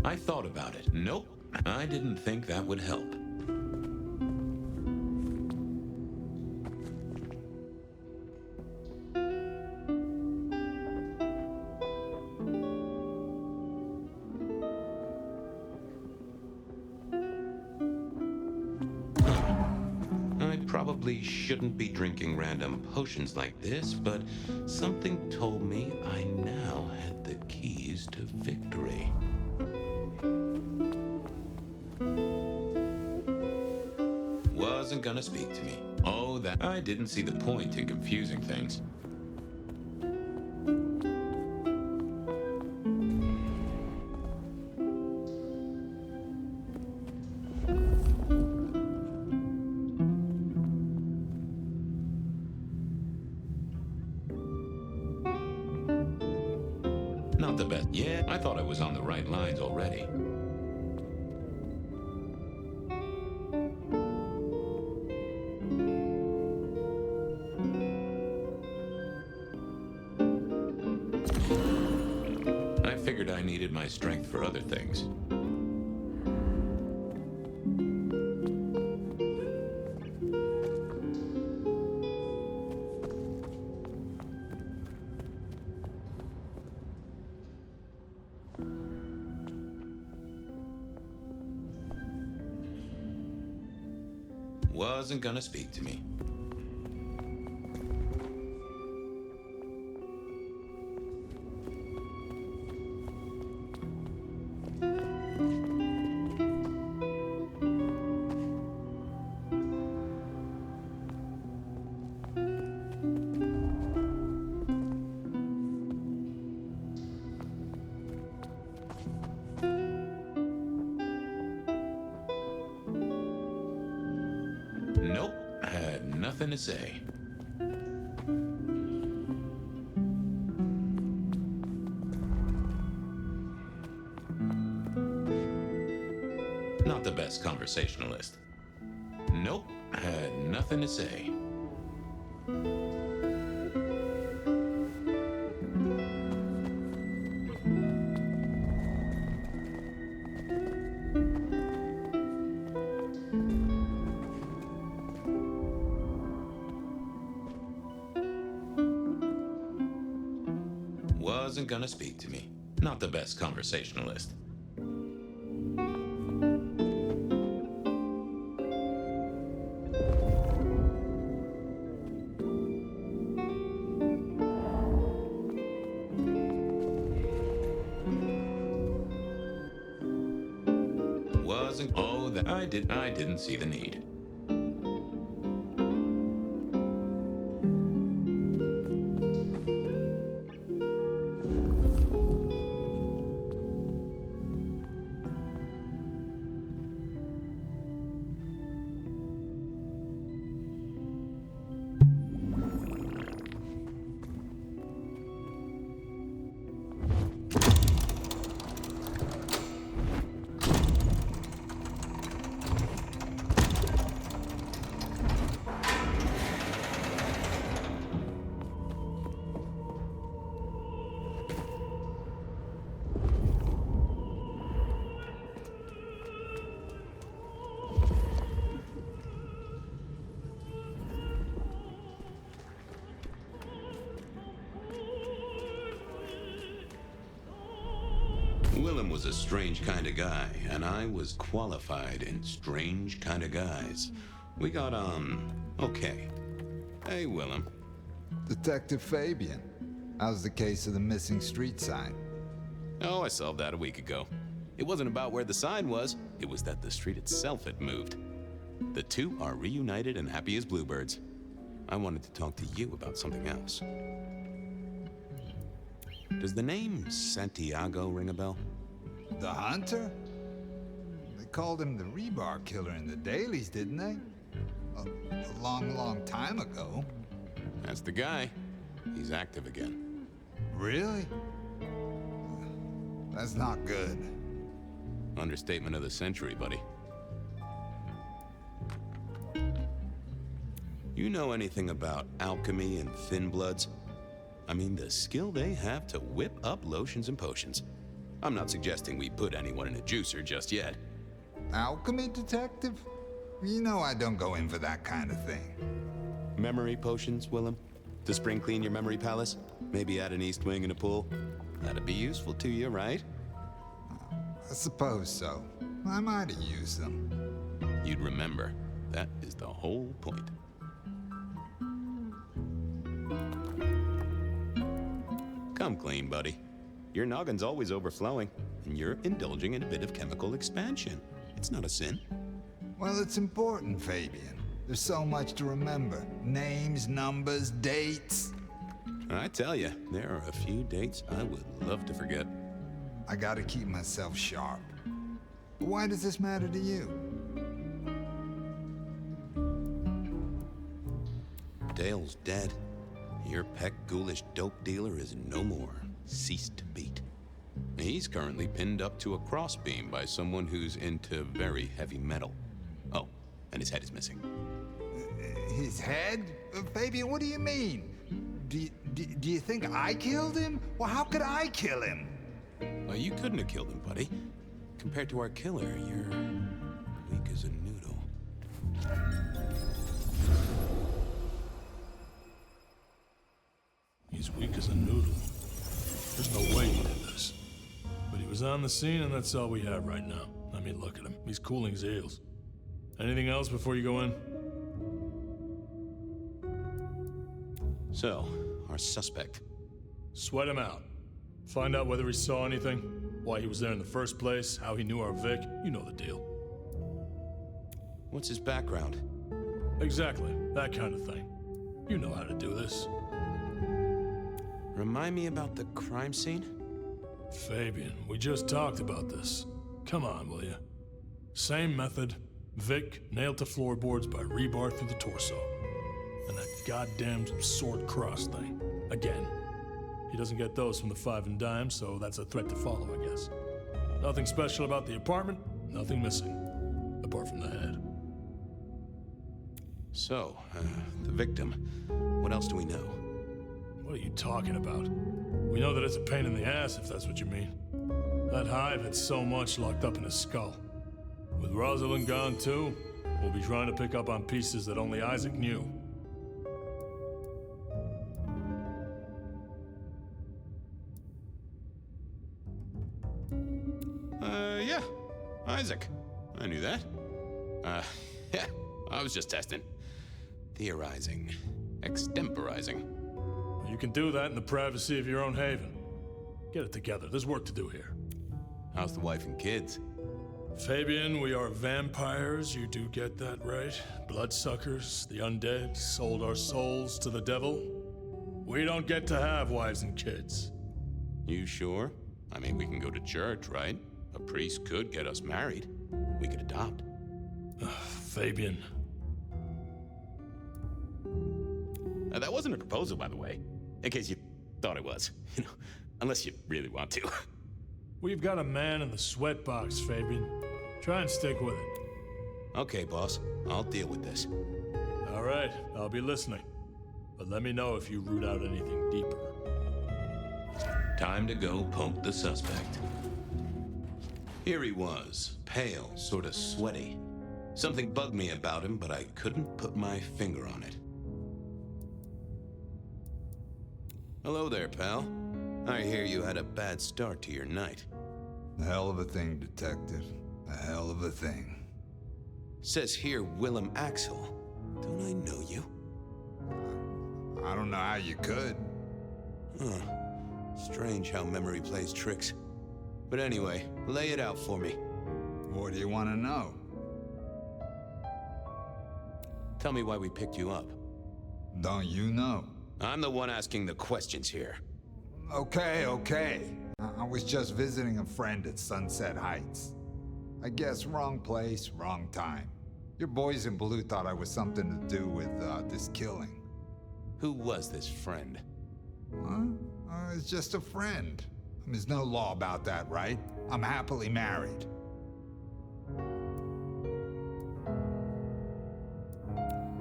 I thought about it. Nope, I didn't think that would help. I probably shouldn't be drinking random potions like this, but something told me I now had the keys to victory. Wasn't gonna speak to me. Oh, that I didn't see the point in confusing things. Not the best. Yeah, I thought I was on the right lines already. I needed my strength for other things. Wasn't gonna speak to me. Nope, had nothing to say. Not the best conversationalist. Nope, had nothing to say. Wasn't gonna speak to me. Not the best conversationalist. Wasn't. Oh, that I didn't see the need. Willem was a strange kind of guy, and I was qualified in strange kind of guys. We got on okay. Hey, Willem. Detective Fabian. How's the case of the missing street sign? Oh, I solved that a week ago. It wasn't about where the sign was, it was that the street itself had moved. The two are reunited and happy as bluebirds. I wanted to talk to you about something else. Does the name Santiago ring a bell? The hunter? They called him the rebar killer in the dailies, didn't they? A long, long time ago. That's the guy. He's active again. Really? That's not good. Understatement of the century, buddy. You know anything about alchemy and thin bloods? I mean, the skill they have to whip up lotions and potions. I'm not suggesting we put anyone in a juicer just yet. Alchemy detective? You know I don't go in for that kind of thing. Memory potions, Willem? To spring clean your memory palace? Maybe add an east wing and a pool? That'd be useful to you, right? I suppose so. I might have used them. You'd remember. That is the whole point. Come clean, buddy. Your noggin's always overflowing, and you're indulging in a bit of chemical expansion. It's not a sin. Well, it's important, Fabian. There's so much to remember. Names, numbers, dates. I tell you, there are a few dates I would love to forget. I gotta keep myself sharp. Why does this matter to you? Dale's dead. Your peck ghoulish dope dealer is no more. Ceased to beat. He's currently pinned up to a crossbeam by someone who's into very heavy metal. Oh, and his head is missing. His head? Fabian, what do you mean? Do you think I killed him? Well, how could I kill him? Well, you couldn't have killed him, buddy. Compared to our killer, you're weak as a noodle. He's weak as a noodle. There's no way he did this. But he was on the scene, and that's all we have right now. I mean, look at him. He's cooling his heels. Anything else before you go in? So, our suspect. Sweat him out. Find out whether he saw anything, why he was there in the first place, how he knew our Vic. You know the deal. What's his background? Exactly, that kind of thing. You know how to do this. Remind me about the crime scene? Fabian, we just talked about this. Come on, will you? Same method. Vic nailed to floorboards by rebar through the torso. And that goddamn sword cross thing. Again. He doesn't get those from the five and dime, so that's a threat to follow, I guess. Nothing special about the apartment, nothing missing. Apart from the head. So, the victim. What else do we know? What are you talking about? We know that it's a pain in the ass, if that's what you mean. That hive had so much locked up in his skull. With Rosalind gone too, we'll be trying to pick up on pieces that only Isaac knew. Yeah. Isaac. I knew that. Yeah. I was just testing. Theorizing. Extemporizing. You can do that in the privacy of your own haven. Get it together. There's work to do here. How's the wife and kids? Fabian, we are vampires. You do get that right. Bloodsuckers, the undead, sold our souls to the devil. We don't get to have wives and kids. You sure? I mean, we can go to church, right? A priest could get us married. We could adopt. Fabian. That wasn't a proposal, by the way. In case you thought it was. You know, unless you really want to. We've got a man in the sweatbox, Fabian. Try and stick with it. Okay, boss. I'll deal with this. All right, I'll be listening. But let me know if you root out anything deeper. Time to go poke the suspect. Here he was, pale, sort of sweaty. Something bugged me about him, but I couldn't put my finger on it. Hello there, pal. I hear you had a bad start to your night. A hell of a thing, Detective. A hell of a thing. Says here Willem Axel. Don't I know you? I don't know how you could. Huh. Strange how memory plays tricks. But anyway, lay it out for me. What do you want to know? Tell me why we picked you up. Don't you know? I'm the one asking the questions here. Okay. I was just visiting a friend at Sunset Heights. I guess wrong place, wrong time. Your boys in blue thought I was something to do with this killing. Who was this friend? Huh? It's just a friend. There's no law about that, right? I'm happily married.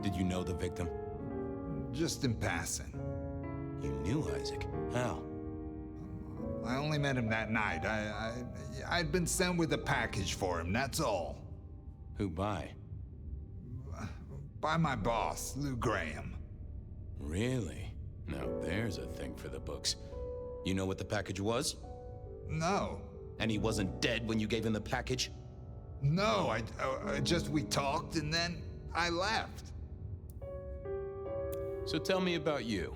Did you know the victim? Just in passing. You knew Isaac? How? I only met him that night. I'd been sent with a package for him, that's all. Who by? By my boss, Lou Graham. Really? Now there's a thing for the books. You know what the package was? No. And he wasn't dead when you gave him the package? No, we talked and then I left. So tell me about you.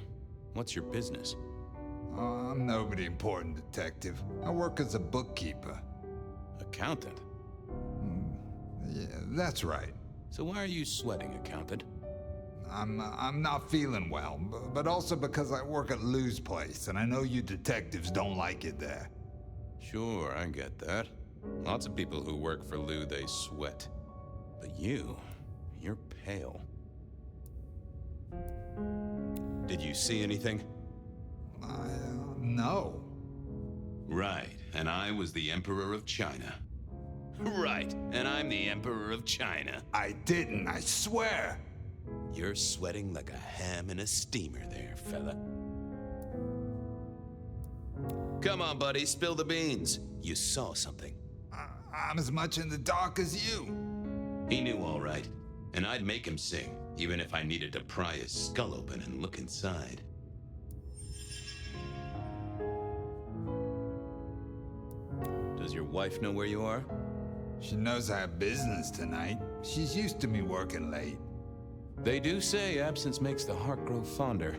What's your business? I'm nobody important, Detective. I work as a bookkeeper. Accountant? Yeah, that's right. So why are you sweating, accountant? I'm not feeling well, but also because I work at Lou's place, and I know you detectives don't like it there. Sure, I get that. Lots of people who work for Lou, they sweat. But you're pale. Did you see anything? No. Right, and I was the Emperor of China. Right, and I'm the Emperor of China. I didn't, I swear. You're sweating like a ham in a steamer there, fella. Come on, buddy, spill the beans. You saw something. I'm as much in the dark as you. He knew all right, and I'd make him sing, even if I needed to pry his skull open and look inside. Does your wife know where you are? She knows I have business tonight. She's used to me working late. They do say absence makes the heart grow fonder.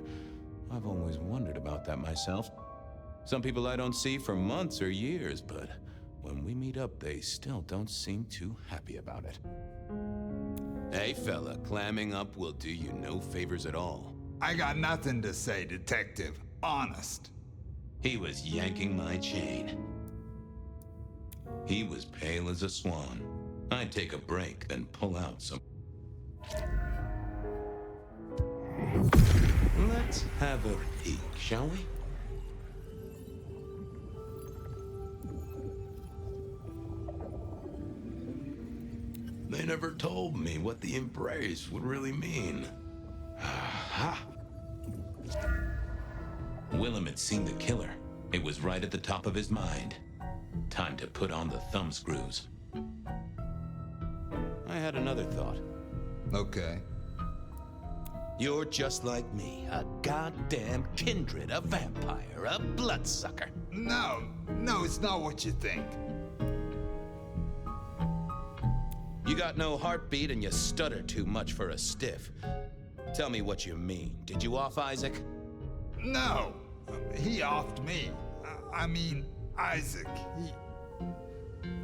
I've always wondered about that myself. Some people I don't see for months or years, but when we meet up, they still don't seem too happy about it. Hey, fella, clamming up will do you no favors at all. I got nothing to say, Detective. Honest. He was yanking my chain. He was pale as a swan. I'd take a break, then pull out some... Let's have a peek, shall we? They never told me what the embrace would really mean. Aha! Willem had seen the killer. It was right at the top of his mind. Time to put on the thumbscrews. I had another thought. Okay. You're just like me, a goddamn kindred, a vampire, a bloodsucker. No, it's not what you think. You got no heartbeat and you stutter too much for a stiff. Tell me what you mean. Did you off Isaac? No, he offed me. I mean, Isaac.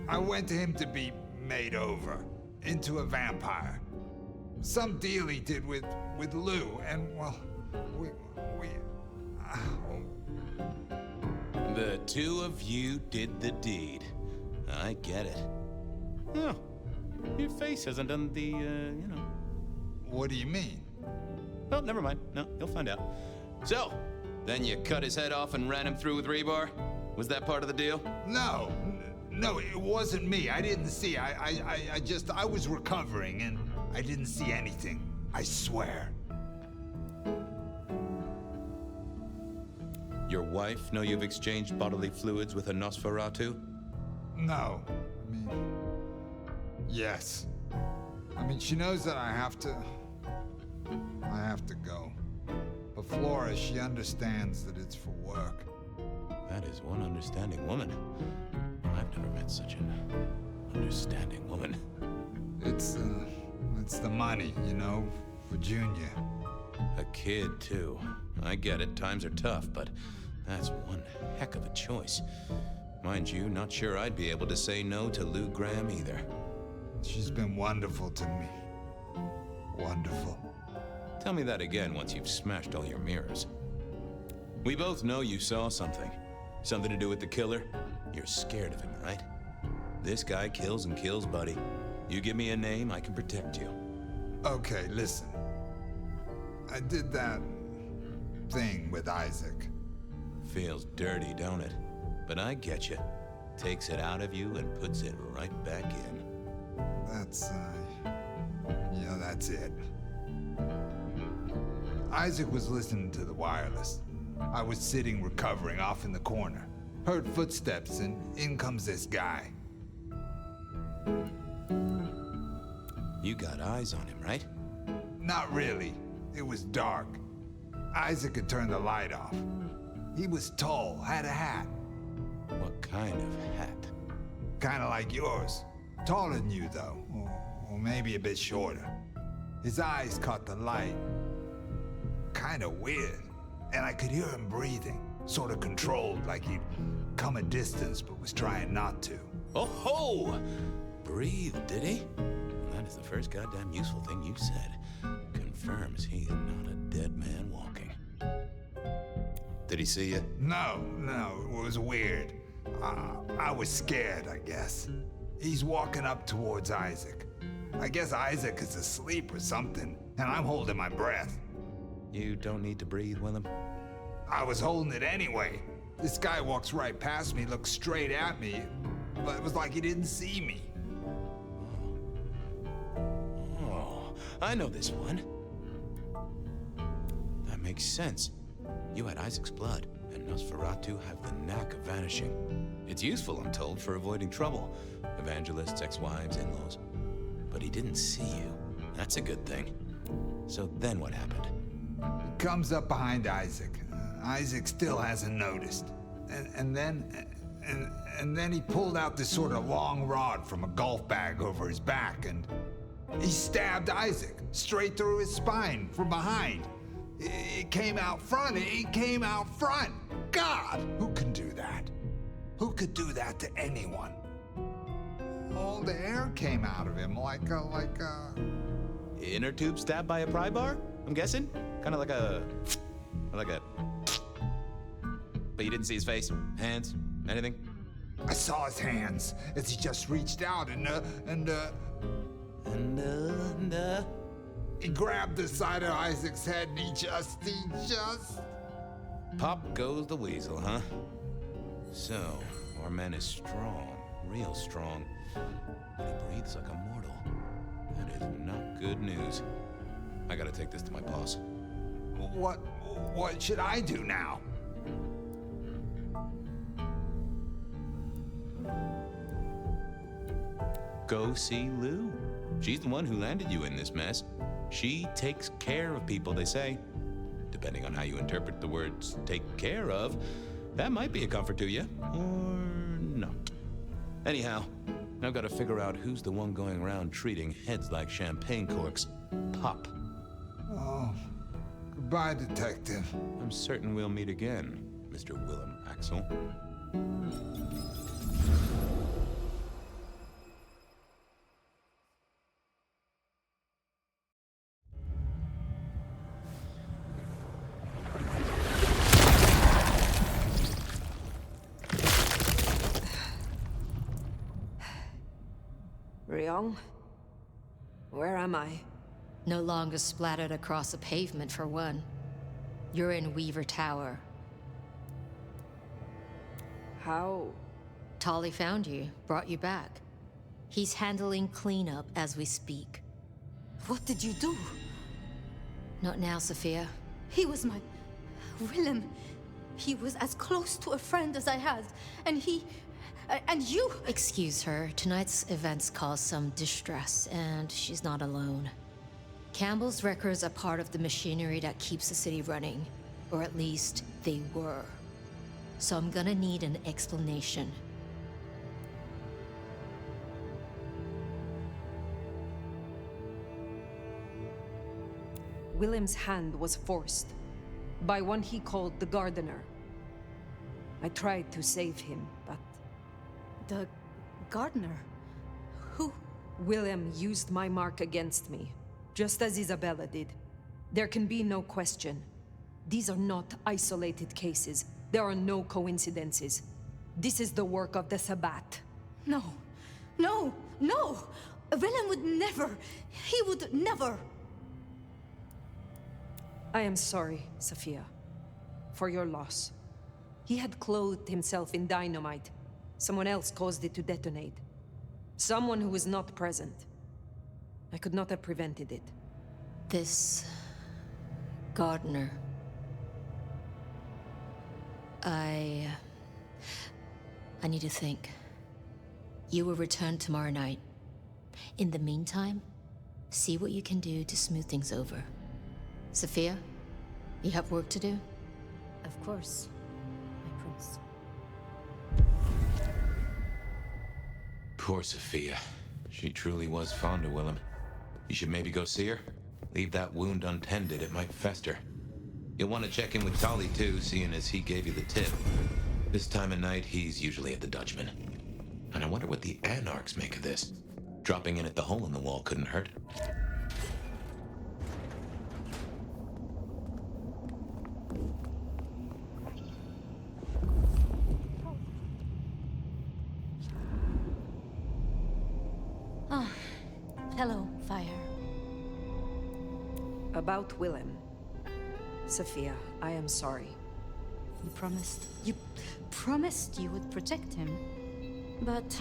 I went to him to be made over into a vampire. Some deal he did with Lou, and well, The two of you did the deed. I get it. Oh, your face hasn't done the, What do you mean? Well, never mind. No, you'll find out. So, then you cut his head off and ran him through with rebar? Was that part of the deal? No, it wasn't me. I didn't see. I was recovering and I didn't see anything. I swear. Your wife know you've exchanged bodily fluids with a Nosferatu? No. I mean, yes. I mean, she knows that I have to go. But Flora, she understands that it's for work. That is one understanding woman. I've Never met such an understanding woman. It's the money, you know, for Junior. A kid, too. I get it, times are tough, but that's one heck of a choice. Mind you, not sure I'd be able to say no to Lou Graham either. She's been wonderful to me. Wonderful. Tell me that again once you've smashed all your mirrors. We both know you saw something. Something to do with the killer? You're scared of him, right? This guy kills and kills, buddy. You give me a name, I can protect you. Okay, listen. I did that thing with Isaac. Feels dirty, don't it? But I get you. Takes it out of you and puts it right back in. Yeah, that's it. Isaac was listening to the wireless. I was sitting recovering off in the corner. Heard footsteps and in comes this guy. You got eyes on him, right? Not really. It was dark. Isaac had turned the light off. He was tall, had a hat. What kind of hat? Kinda like yours. Taller than you, though. Or maybe a bit shorter. His eyes caught the light. Kinda weird. And I could hear him breathing. Sort of controlled, like he'd come a distance but was trying not to. Oh ho! Breathe, did he? That is the first goddamn useful thing you've said. Confirms he's not a dead man walking. Did he see you? No, it was weird. I was scared, I guess. He's walking up towards Isaac. I guess Isaac is asleep or something, and I'm holding my breath. You don't need to breathe, Willem. I was holding it anyway. This guy walks right past me, looks straight at me, but it was like he didn't see me. Oh, I know this one. That makes sense. You had Isaac's blood, and Nosferatu have the knack of vanishing. It's useful, I'm told, for avoiding trouble. Evangelists, ex-wives, in-laws. But he didn't see you. That's a good thing. So then what happened? He comes up behind Isaac. Isaac still hasn't noticed. And then he pulled out this sort of long rod from a golf bag over his back, and he stabbed Isaac straight through his spine from behind. It came out front. It came out front. God, who can do that? Who could do that to anyone? All the air came out of him like a... Inner tube stabbed by a pry bar? I'm guessing? Kind of like a... But you didn't see his face? Hands? Anything? I saw his hands as he just reached out and he grabbed the side of Isaac's head and he just... Pop goes the weasel, huh? So, our man is strong, real strong, but he breathes like a mortal. That is not good news. I gotta take this to my boss. What should I do now? Go see Lou. She's the one who landed you in this mess. She takes care of people, they say. Depending on how you interpret the words take care of, that might be a comfort to you, or not. Anyhow, I've got to figure out who's the one going around treating heads like champagne corks. Pop. Oh, goodbye, Detective. I'm certain we'll meet again, Mr. Willem Axel. Ryong? Where am I? No longer splattered across the pavement, for one. You're in Weaver Tower. How? Tolly found you, brought you back. He's handling cleanup as we speak. What did you do? Not now, Sophia. He was my... Willem. He was as close to a friend as I had, and he... And you... Excuse her. Tonight's events caused some distress, and she's not alone. Campbell's records are part of the machinery that keeps the city running. Or at least, they were. So I'm gonna need an explanation. Willem's hand was forced by one he called the Gardener. I tried to save him, but... The Gardener? Who? Willem used my mark against me, just as Isabella did. There can be no question. These are not isolated cases. There are no coincidences. This is the work of the Sabbat. No. No! No! Willem would never... He would never... I am sorry, Sophia, for your loss. He had clothed himself in dynamite. Someone else caused it to detonate. Someone who was not present. I could not have prevented it. This... Gardener... I need to think. You will return tomorrow night. In the meantime, see what you can do to smooth things over. Sophia, you have work to do? Of course, my prince. Poor Sophia. She truly was fond of Willem. You should maybe go see her. Leave that wound untended, it might fester. You'll want to check in with Tali too, seeing as he gave you the tip. This time of night, he's usually at the Dutchman. And I wonder what the Anarchs make of this. Dropping in at the hole in the wall couldn't hurt. Ah, hello, Fire. About Willem. Sophia, I am sorry. You promised you would protect him. But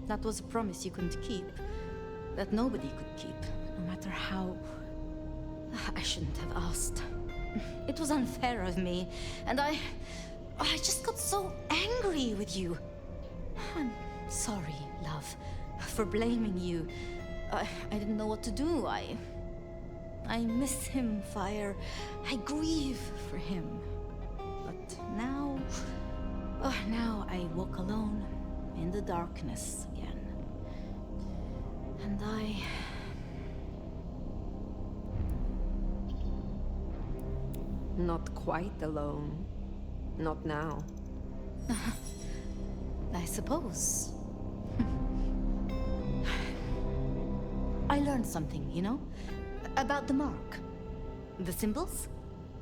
that was a promise you couldn't keep. That nobody could keep, no matter how... I shouldn't have asked. It was unfair of me, and I just got so angry with you. I'm sorry, love, for blaming you. I didn't know what to do. I miss him, Fire. I grieve for him. But now... now I walk alone in the darkness again. And Not quite alone. Not now. I suppose. I learned something, you know? About the mark. The symbols?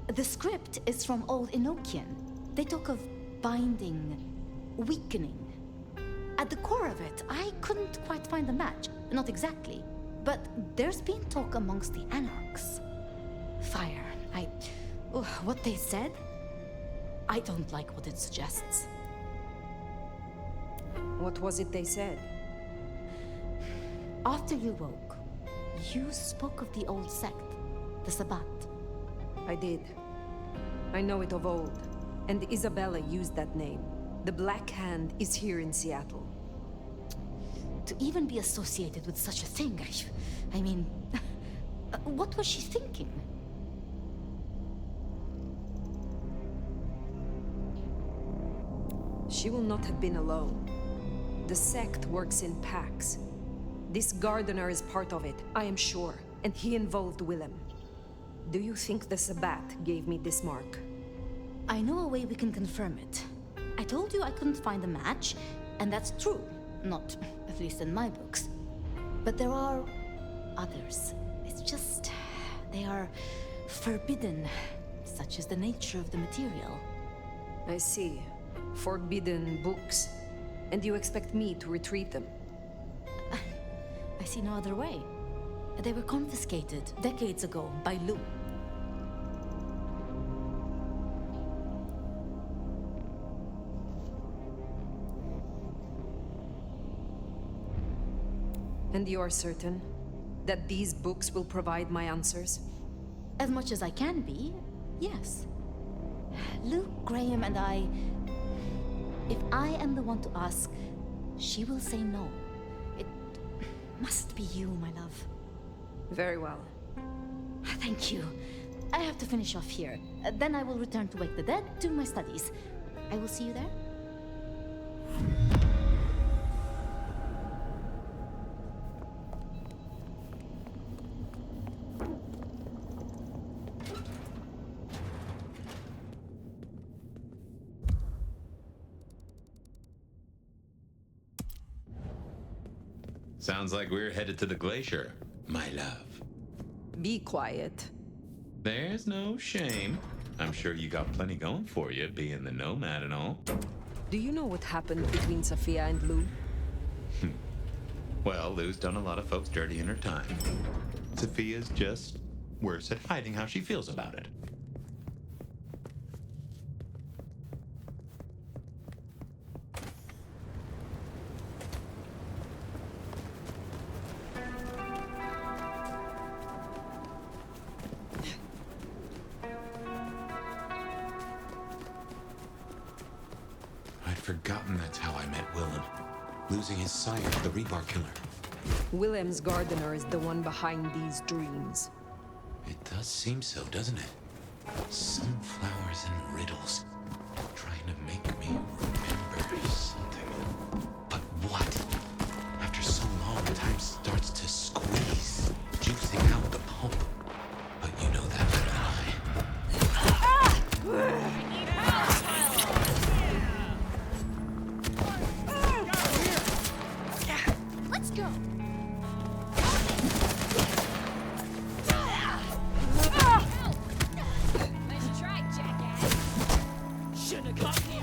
The script is from Old Enochian. They talk of binding, weakening. At the core of it, I couldn't quite find a match. Not exactly. But there's been talk amongst the Anarchs. Fire. What they said? I don't like what it suggests. What was it they said? After you woke, you spoke of the old sect, the Sabbat. I did. I know it of old. And Isabella used that name. The Black Hand is here in Seattle. To even be associated with such a thing, I mean... what was she thinking? She will not have been alone. The sect works in packs. This Gardener is part of it, I am sure. And he involved Willem. Do you think the Sabbat gave me this mark? I know a way we can confirm it. I told you I couldn't find a match, and that's true. Not, at least in my books. But there are others. It's just... they are forbidden, such is the nature of the material. I see. Forbidden books. And you expect me to retrieve them? I see no other way. They were confiscated decades ago by Lou. And you are certain that these books will provide my answers? As much as I can be, yes. Luke, Graham, and I... If I am the one to ask, she will say no. It must be you, my love. Very well. Thank you. I have to finish off here. Then I will return to Wake the Dead, do my studies. I will see you there. Sounds like we're headed to the glacier, my love. Be quiet. There's no shame. I'm sure you got plenty going for you, being the nomad and all. Do you know what happened between Sophia and Lou? Well, Lou's done a lot of folks dirty in her time. Sophia's just worse at hiding how she feels about it. I'd forgotten that's how I met Willem. Losing his sight, the rebar killer. Willem's gardener is the one behind these dreams. It does seem so, doesn't it? Sunflowers and riddles. Trying to make me remember something. But what? After so long, time starts to squeeze, juicing out the pulp. But you know that better than I. Let's go. Nice try, jackass. Shouldn't have caught me